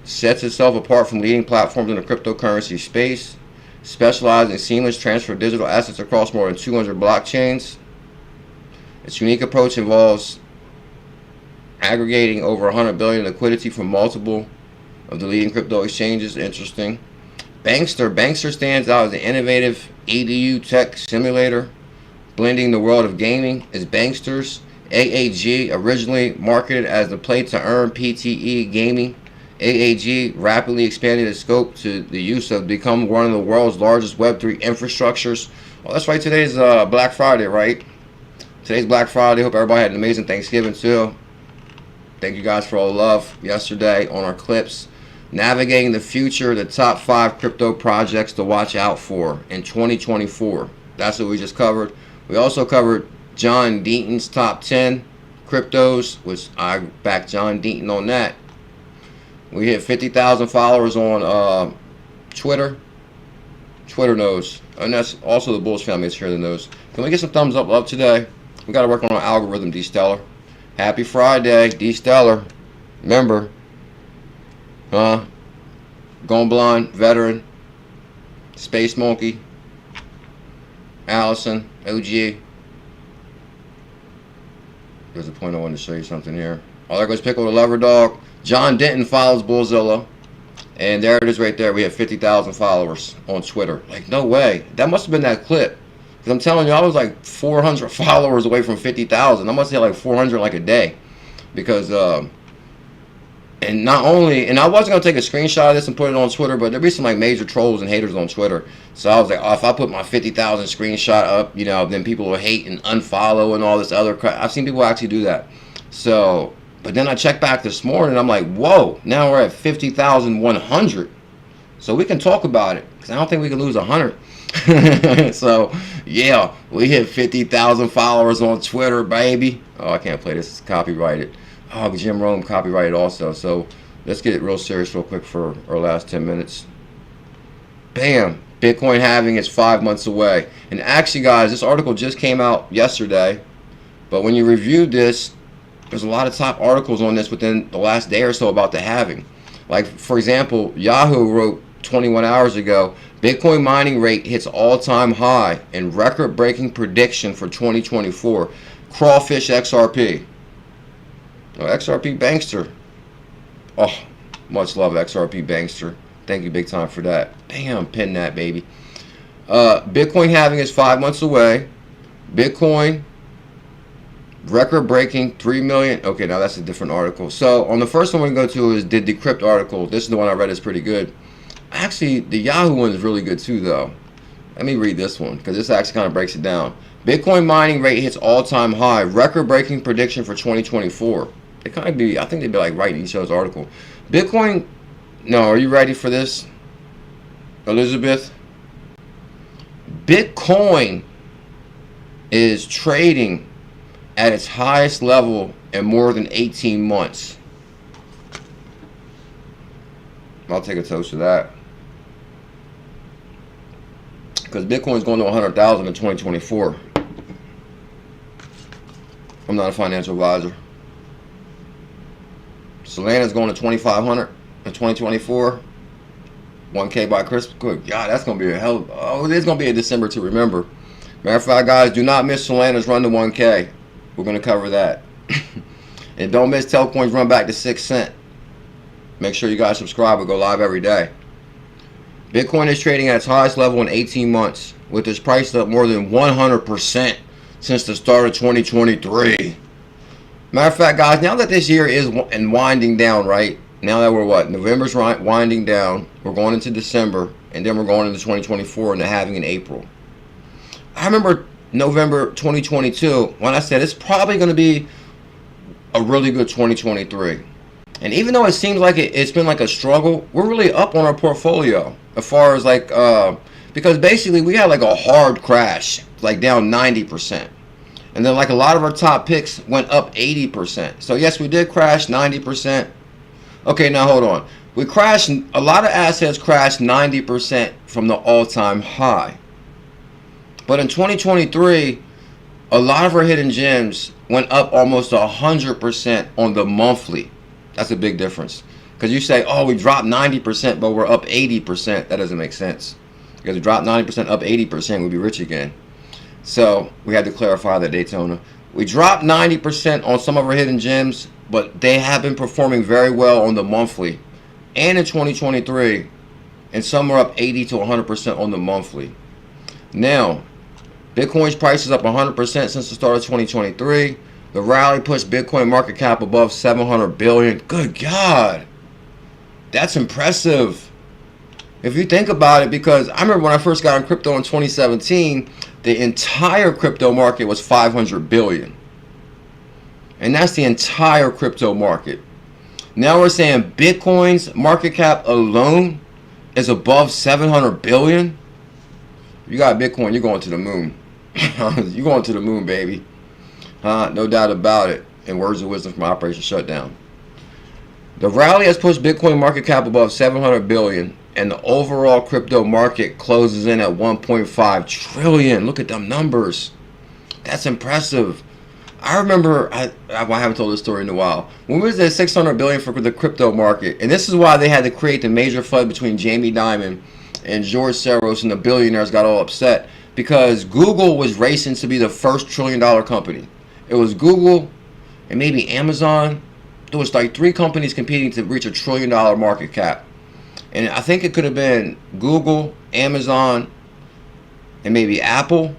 sets itself apart from leading platforms in the cryptocurrency space. Specialized in seamless transfer of digital assets across more than 200 blockchains. Its unique approach involves aggregating over 100 billion liquidity from multiple of the leading crypto exchanges. Interesting. Bankster stands out as an innovative EDU tech simulator, blending the world of gaming. Is Bankster's AAG, originally marketed as the play-to-earn PTE gaming. AAG rapidly expanded its scope to the use of become one of the world's largest Web3 infrastructures. Well, that's right. Today's Black Friday, right? Today's Black Friday. Hope everybody had an amazing Thanksgiving too. Thank you guys for all the love yesterday on our clips. Navigating the future, the top 5 crypto projects to watch out for in 2024. That's what we just covered. We also covered John Deaton's top 10 cryptos, which I backed John Deaton on that. We hit 50,000 followers on Twitter. Twitter knows. And that's also the Bulls family is here that knows. Can we get some thumbs up love today? We got to work on our algorithm, D-Stellar. Happy Friday, D-Stellar. Remember, Gone Blind, Veteran, Space Monkey, Allison, OG. There's a point I wanted to show you something here. Oh, there goes Pickle the Lover Dog. John Denton follows BuLLZiLLa, and there it is right there. We have 50,000 followers on Twitter. Like, no way. That must have been that clip. Because I'm telling you, I was like 400 followers away from 50,000. I must have like 400 like a day. Because, and not only, and I wasn't going to take a screenshot of this and put it on Twitter, but there'd be some like major trolls and haters on Twitter. So I was like, oh, if I put my 50,000 screenshot up, you know, then people will hate and unfollow and all this other crap. I've seen people actually do that. So... But then I checked back this morning, and I'm like, whoa, now we're at 50,100. So we can talk about it, because I don't think we can lose 100. So, yeah, we hit 50,000 followers on Twitter, baby. Oh, I can't play this. It's copyrighted. Oh, Jim Rome copyrighted also. So let's get it real serious real quick for our last 10 minutes. Bam. Bitcoin halving is 5 months away. And actually, guys, this article just came out yesterday. But when you reviewed this, there's a lot of top articles on this within the last day or so about the halving. Like, for example, Yahoo wrote 21 hours ago, Bitcoin mining rate hits all-time high and record-breaking prediction for 2024. Crawfish XRP. Oh, XRP Bankster. Oh, much love, XRP Bankster. Thank you big time for that. Damn, pin that, baby. Bitcoin halving is 5 months away. Bitcoin... record-breaking 3 million. Okay, now that's a different article. So on the first one we're going to go to is the Decrypt article. This is the one I read. It's pretty good. Actually, the Yahoo one is really good too, though. Let me read this one because this actually kind of breaks it down. Bitcoin mining rate hits all-time high. Record-breaking prediction for 2024. It kind of be. I think they'd be like writing each other's article. Bitcoin. No, are you ready for this, Elizabeth? Bitcoin is trading at its highest level in more than 18 months. I'll take a toast to that. Because Bitcoin's going to 100,000 in 2024. I'm not a financial advisor. Solana's going to 2,500 in 2024. 1K by Christmas. Good God, that's gonna be a hell. Oh, it is gonna be a December to remember. Matter of fact, guys, do not miss Solana's run to 1K. We're gonna cover that. And don't miss Telcoin's run back to 6 cents. Make sure you guys subscribe. We go live every day. Bitcoin is trading at its highest level in 18 months, with its price up more than 100% since the start of 2023. Matter of fact, guys, now that this year is winding down, right? Now that we're what? November's winding down. We're going into December, and then we're going into 2024 and the halving in April. I remember November 2022 when I said it's probably going to be a really good 2023. And even though it seems like it's been like a struggle, we're really up on our portfolio as far as like, because basically we had like a hard crash, like down 90%. And then like a lot of our top picks went up 80%. So yes, we did crash 90%. Okay, now hold on. We crashed, a lot of assets crashed 90% from the all-time high. But in 2023, a lot of our hidden gems went up almost 100% on the monthly. That's a big difference. Because you say, oh, we dropped 90%, but we're up 80%. That doesn't make sense. Because we dropped 90%, up 80%, we'd be rich again. So we had to clarify that, Daytona. We dropped 90% on some of our hidden gems, but they have been performing very well on the monthly and in 2023, and some are up 80 to 100% on the monthly. Now, Bitcoin's price is up 100% since the start of 2023. The rally pushed Bitcoin market cap above 700 billion. Good God, that's impressive if you think about it, because I remember when I first got on crypto in 2017, the entire crypto market was 500 billion. And that's the entire crypto market. Now we're saying Bitcoin's market cap alone is above 700 billion. You got Bitcoin, you're going to the moon. You're going to the moon, baby. No doubt about it. In words of wisdom from Operation Shutdown. The rally has pushed Bitcoin market cap above 700 billion, and the overall crypto market closes in at 1.5 trillion. Look at them numbers. That's impressive. I remember, I haven't told this story in a while, when we was at 600 billion for the crypto market, and this is why they had to create the major flood between Jamie Dimon and George Soros, and the billionaires got all upset because Google was racing to be the first $1 trillion company. It was Google and maybe Amazon. There was like 3 companies competing to reach $1 trillion market cap. And I think it could have been Google, Amazon, and maybe Apple.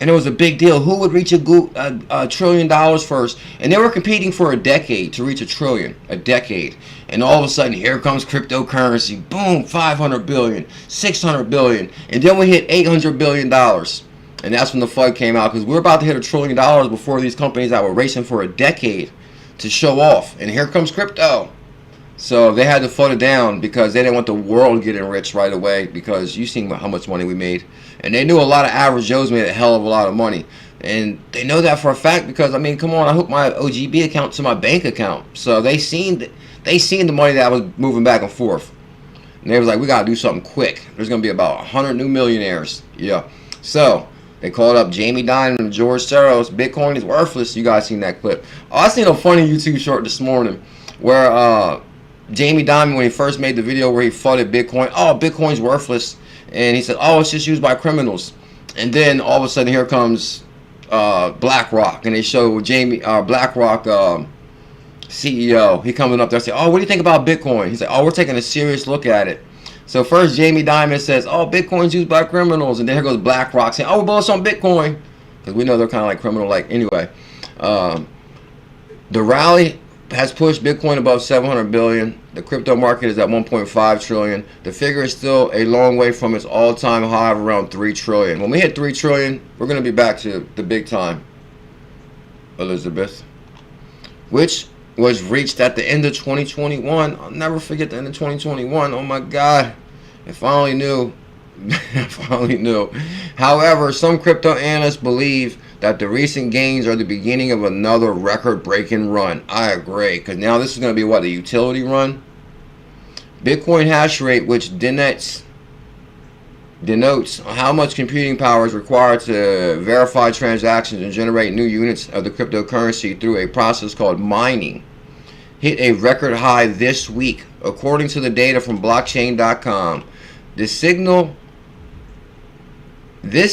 And it was a big deal. Who would reach $1 trillion first? And they were competing for a decade to reach $1 trillion. A decade. And all of a sudden, here comes cryptocurrency. Boom, 500 billion, 600 billion. And then we hit $800 billion. And that's when the flood came out, because we're about to hit $1 trillion before these companies that were racing for a decade to show off. And here comes crypto. So they had to flood it down because they didn't want the world getting rich right away, because you seen how much money we made. And they knew a lot of average Joes made a hell of a lot of money. And they know that for a fact because, I mean, come on, I hooked my OGB account to my bank account. So they seen the money that was moving back and forth. And they was like, we got to do something quick. There's going to be about 100 new millionaires. Yeah. So they called up Jamie Dimon and George Soros. Bitcoin is worthless. You guys seen that clip. Oh, I seen a funny YouTube short this morning where Jamie Dimon, when he first made the video where he flooded Bitcoin, oh, Bitcoin's worthless. And he said, oh, it's just used by criminals. And then all of a sudden here comes BlackRock. And they show BlackRock CEO. He coming up there and say, oh, what do you think about Bitcoin? He said, oh, we're taking a serious look at it. So first Jamie Dimon says, oh, Bitcoin's used by criminals. And then here goes BlackRock saying, oh, we're bullish on Bitcoin. Because we know they're kind of like criminal-like. Anyway, the rally has pushed Bitcoin above 700 billion. The crypto market is at 1.5 trillion. The figure is still a long way from its all-time high of around 3 trillion. When we hit 3 trillion, we're going to be back to the big time, Elizabeth, which was reached at the end of 2021. I'll never forget the end of 2021. Oh my God. If I only knew. If I only knew. However, some crypto analysts believe that the recent gains are the beginning of another record-breaking run. I agree, because now this is going to be what, a utility run? Bitcoin hash rate, which denotes how much computing power is required to verify transactions and generate new units of the cryptocurrency through a process called mining, hit a record high this week. According to the data from blockchain.com, This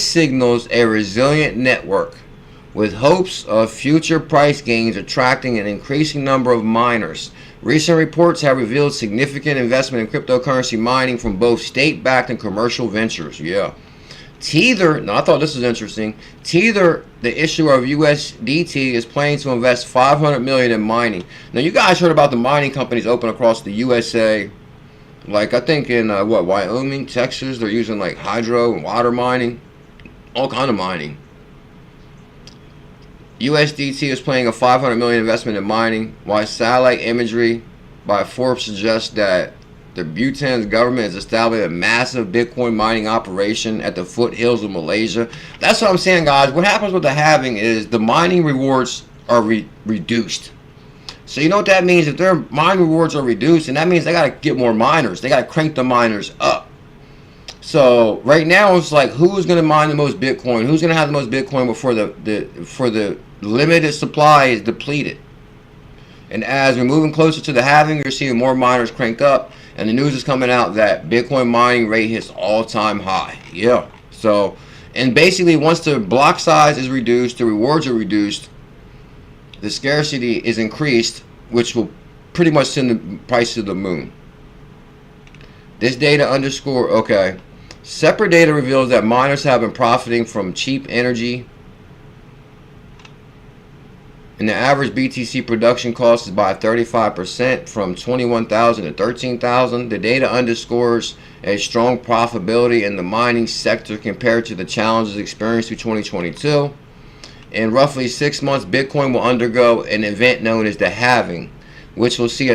signals a resilient network with hopes of future price gains attracting an increasing number of miners. Recent reports have revealed significant investment in cryptocurrency mining from both state-backed and commercial ventures. Yeah. Tether, now I thought this was interesting. Tether, the issuer of USDT, is planning to invest $500 million in mining. Now, you guys heard about the mining companies open across the USA. Like, I think in, Wyoming, Texas, they're using, like, hydro and water mining. All kind of mining. USDT is planning a $500 million investment in mining, while satellite imagery by Forbes suggests that the Bhutan's government has established a massive Bitcoin mining operation at the foothills of Malaysia. That's what I'm saying, guys. What happens with the halving is the mining rewards are reduced. So you know what that means? If their mining rewards are reduced, and that means they got to get more miners. They got to crank the miners up. So right now it's like, who's going to mine the most Bitcoin? Who's going to have the most Bitcoin before the limited supply is depleted? And as we're moving closer to the halving, you're seeing more miners crank up. And the news is coming out that Bitcoin mining rate hits all-time high. Yeah. So, and basically once the block size is reduced, the rewards are reduced, the scarcity is increased, which will pretty much send the price to the moon. This data underscore, okay. Separate data reveals that miners have been profiting from cheap energy, and the average BTC production cost is by 35% from 21,000 to 13,000. The data underscores a strong profitability in the mining sector compared to the challenges experienced through 2022. In roughly 6 months, Bitcoin will undergo an event known as the halving, which will see the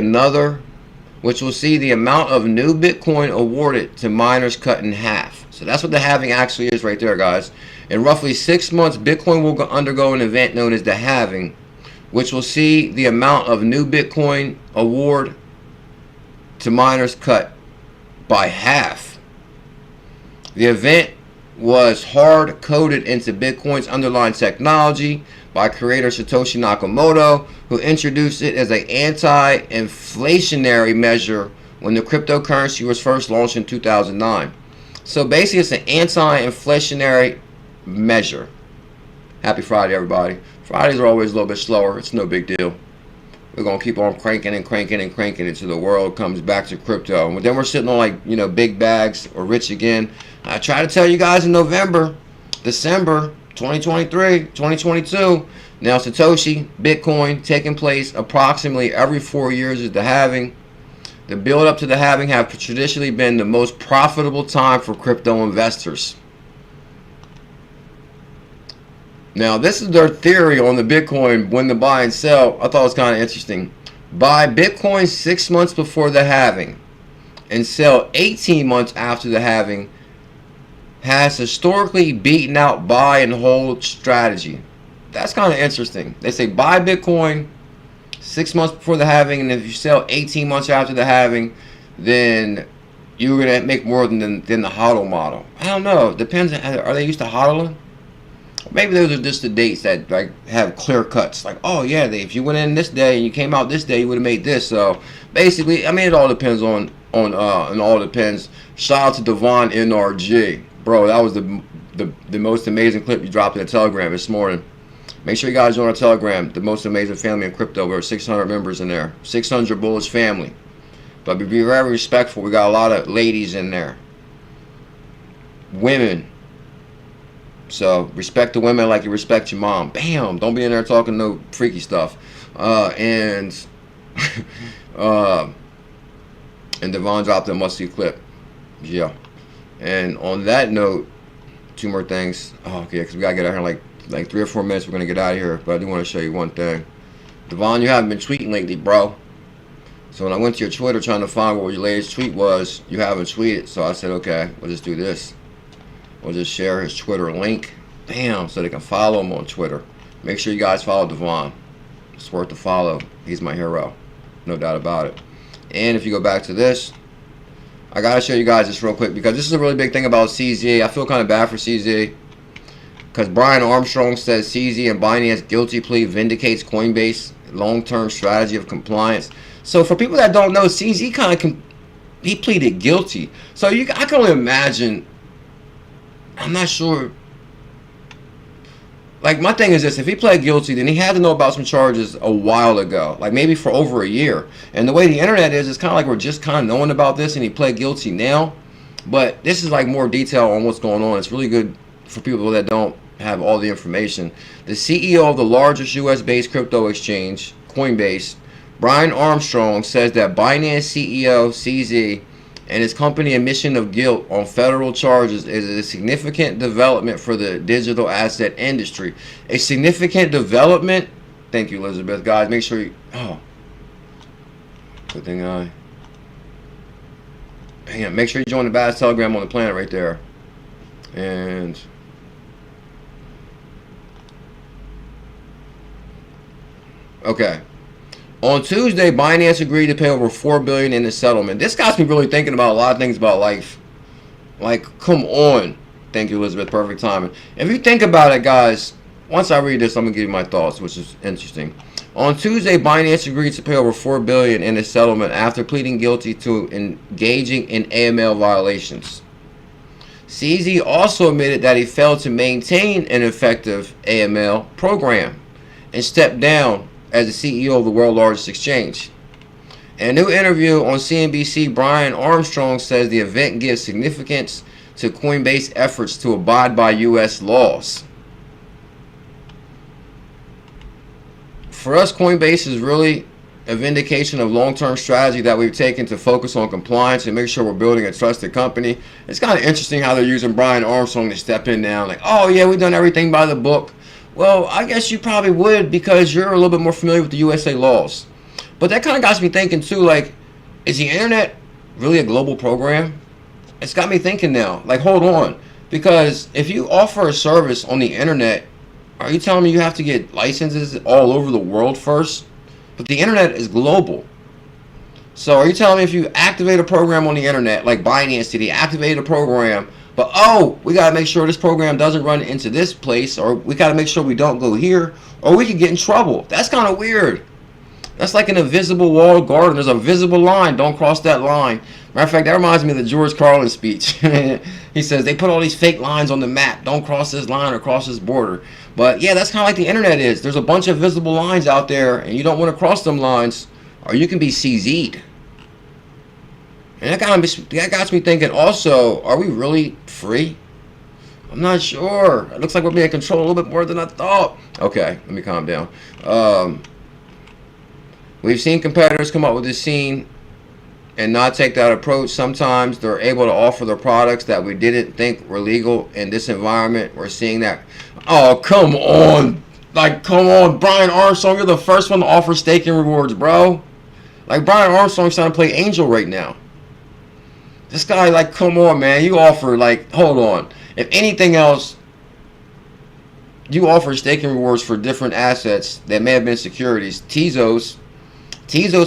amount of new Bitcoin awarded to miners cut in half. So that's what the halving actually is right there, guys. In roughly 6 months, Bitcoin will undergo an event known as the halving, which will see the amount of new Bitcoin award to miners cut by half. The event was hard-coded into Bitcoin's underlying technology by creator Satoshi Nakamoto, who introduced it as an anti-inflationary measure when the cryptocurrency was first launched in 2009. So basically it's an anti-inflationary measure. Happy Friday, everybody. Fridays are always a little bit slower. It's no big deal. We're going to keep on cranking and cranking and cranking until the world comes back to crypto. And then we're sitting on, like, you know, big bags or rich again. I try to tell you guys in November, December 2023, 2022, now Satoshi, Bitcoin taking place approximately every 4 years is the halving. The build up to the halving have traditionally been the most profitable time for crypto investors. Now, this is their theory on the Bitcoin, when to buy and sell. I thought it was kind of interesting. Buy Bitcoin 6 months before the halving and sell 18 months after the halving has historically beaten out buy and hold strategy. That's kind of interesting. They say buy Bitcoin 6 months before the halving, and if you sell 18 months after the halving, then you're going to make more than the HODL model. I don't know. Depends. Are they used to HODLing? Maybe those are just the dates that like have clear cuts. Like, oh yeah, if you went in this day and you came out this day, you would have made this. So basically, I mean, it all depends on and all depends. Shout out to Devon NRG, bro. That was the most amazing clip you dropped in the Telegram this morning. Make sure you guys join our Telegram, the most amazing family in crypto. We're 600 members in there, 600 bullish family. But be very respectful. We got a lot of ladies in there, women. So respect the women like you respect your mom. Bam! Don't be in there talking no freaky stuff. And Devon dropped a must-see clip. Yeah. And on that note, two more things. Oh, okay, because we gotta get out here in like 3 or 4 minutes. We're gonna get out of here. But I do want to show you one thing. Devon, you haven't been tweeting lately, bro. So when I went to your Twitter trying to find what your latest tweet was, you haven't tweeted. So I said, okay, we'll just do this. We'll just share his Twitter link. Bam, so they can follow him on Twitter. Make sure you guys follow Devon. It's worth the follow. He's my hero. No doubt about it. And if you go back to this, I gotta show you guys this real quick because this is a really big thing about CZ. I feel kind of bad for CZ because Ben Armstrong says CZ and Binance guilty plea vindicates Coinbase long-term strategy of compliance. So for people that don't know, CZ kind of he pleaded guilty. So I can only imagine. I'm not sure. Like, my thing is this: if he pled guilty, then he had to know about some charges a while ago, like maybe for over a year. And the way the internet is, it's kind of like we're just kind of knowing about this, and he pled guilty now. But this is like more detail on what's going on. It's really good for people that don't have all the information. The CEO of the largest U.S.-based crypto exchange, Coinbase, Brian Armstrong, says that Binance CEO CZ and his company admission of guilt on federal charges is a significant development for the digital asset industry. A significant development? Thank you, Elizabeth. Guys, make sure you... Oh. Good thing hang on, make sure you join the baddest Telegram on the planet right there. And... Okay. On Tuesday, Binance agreed to pay over $4 billion in the settlement. This got me really thinking about a lot of things about life. Like, come on. Thank you, Elizabeth. Perfect timing. If you think about it, guys, once I read this, I'm going to give you my thoughts, which is interesting. On Tuesday, Binance agreed to pay over $4 billion in the settlement after pleading guilty to engaging in AML violations. CZ also admitted that he failed to maintain an effective AML program and stepped down as the CEO of the world's largest exchange. In a new interview on CNBC, Brian Armstrong says the event gives significance to Coinbase efforts to abide by U.S. laws. For us, Coinbase is really a vindication of long-term strategy that we've taken to focus on compliance and make sure we're building a trusted company. It's kind of interesting how they're using Brian Armstrong to step in now. Like, oh yeah, we've done everything by the book. Well, I guess you probably would because you're a little bit more familiar with the USA laws. But that kind of got me thinking too, like, is the internet really a global program? It's got me thinking now, like, hold on. Because if you offer a service on the internet, are you telling me you have to get licenses all over the world first? But the internet is global. So are you telling me if you activate a program on the internet, like Binance did, he activated a program, but oh, we got to make sure this program doesn't run into this place, or we got to make sure we don't go here, or we could get in trouble. That's kind of weird. That's like an invisible walled garden. There's a visible line. Don't cross that line. Matter of fact, that reminds me of the George Carlin speech. He says, they put all these fake lines on the map. Don't cross this line or cross this border. But yeah, that's kind of like the internet is. There's a bunch of visible lines out there, and you don't want to cross them lines, or you can be CZ'd. And that got me thinking also, are we really free? I'm not sure. It looks like we're being controlled a little bit more than I thought. Okay, let me calm down. We've seen competitors come up with this scene and not take that approach. Sometimes they're able to offer their products that we didn't think were legal in this environment. We're seeing that. Oh, come on. Like, come on. Brian Armstrong, you're the first one to offer staking rewards, bro. Like, Brian Armstrong's trying to play angel right now. This guy, like, come on, man. You offer, like, hold on. If anything else, you offer staking rewards for different assets that may have been securities. Tezos,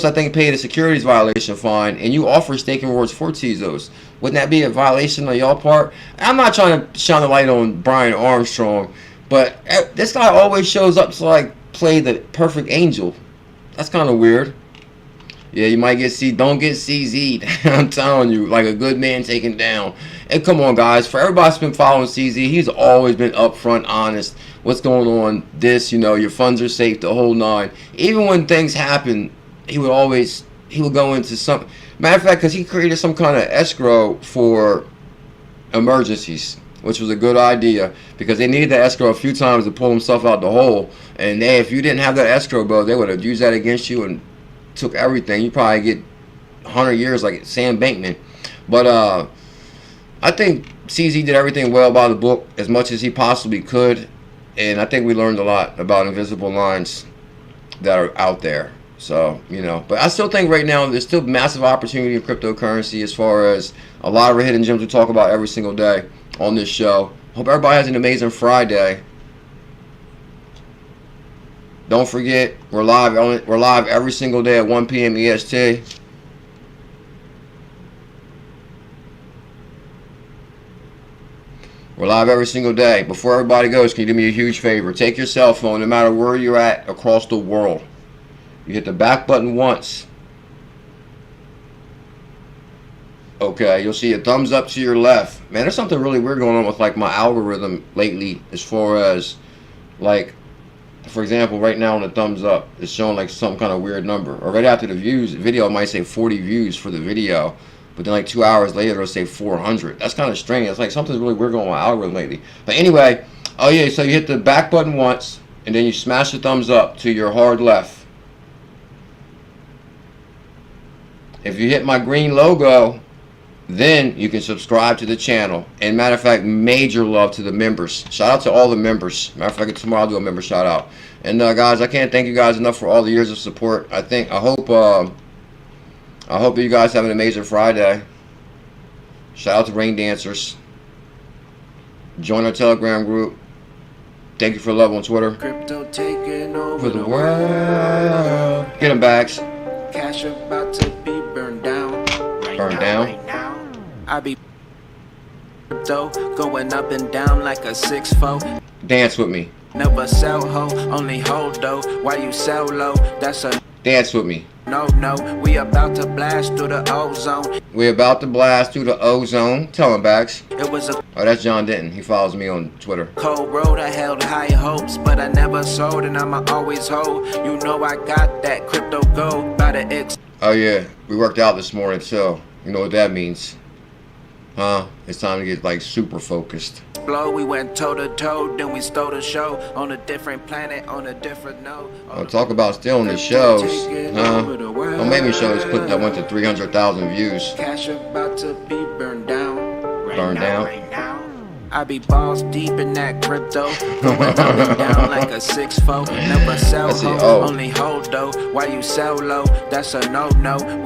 I think, paid a securities violation fine, and you offer staking rewards for Tezos. Wouldn't that be a violation on y'all part? I'm not trying to shine a light on Brian Armstrong, but this guy always shows up to, like, play the perfect angel. That's kind of weird. Yeah, you might don't get CZ'd. I'm telling you, like a good man taken down. And come on, guys, for everybody that's been following CZ, he's always been upfront, honest. What's going on? This, you know, your funds are safe, the whole nine. Even when things happen, he would go into some, matter of fact, because he created some kind of escrow for emergencies, which was a good idea because they needed the escrow a few times to pull himself out the hole. And if you didn't have that escrow, bro, they would have used that against you and took everything. You probably get 100 years like Sam Bankman. But I think CZ did everything well by the book as much as he possibly could, and I think we learned a lot about invisible lines that are out there. So, you know, but I still think right now there's still massive opportunity in cryptocurrency as far as a lot of our hidden gems we talk about every single day on this show. Hope everybody has an amazing Friday. Don't forget, we're live every single day at 1 p.m. EST. We're live every single day. Before everybody goes, can you do me a huge favor? Take your cell phone, no matter where you're at across the world. You hit the back button once. Okay, you'll see a thumbs up to your left. Man, there's something really weird going on with like my algorithm lately, as far as like, for example, right now on the thumbs up, it's showing like some kind of weird number. Or right after the video, it might say 40 views for the video, but then like 2 hours later, it'll say 400. That's kind of strange. It's like something's really weird going on with my algorithm lately. But anyway, oh yeah, so you hit the back button once, and then you smash the thumbs up to your hard left. If you hit my green logo, then you can subscribe to the channel. And matter of fact, major love to the members. Shout out to all the members. Matter of fact, tomorrow I'll do a member shout out. And guys, I can't thank you guys enough for all the years of support. I hope you guys have an amazing Friday. Shout out to Rain Dancers. Join our Telegram group. Thank you for love on Twitter. Crypto taking over For the world. Get them bags. Cash about to be burned down. Burned down. Right now. I be crypto going up and down like a 6-4. Dance with me. Never sell ho, only hold though. Why you sell low? That's a Dance with me. no. We about to blast through the ozone. We're about to blast through the ozone. Tell him, Bags. It was a Oh, that's John Deaton. He follows me on Twitter. cold road. I held high hopes, but I never sold, and I'ma always hold. You know I got that crypto gold by the X. Oh yeah, we worked out this morning, so you know what that means. Huh? It's time to get like super focused. Blow, we went toe to toe, then we stole the show on a different planet, on a different note. I'll talk about stealing the shows. Huh? Don't make me show this clip that went to 300,000 views. Cash about to be burned down. Burned down. I be balls deep in that crypto, going up and down like a 6-4. Never sell I see, ho, oh. only hold though. Why you sell low? That's a no.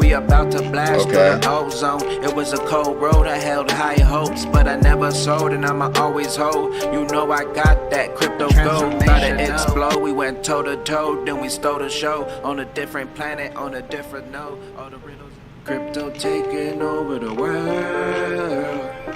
We about to blast through Okay. the ozone. It was a cold road. I held high hopes, but I never sold, and I'ma always hold. You know I got that crypto gold by the explode. We went toe to toe, then we stole the show on a different planet, on a different note. All the riddles. Crypto taking over the world.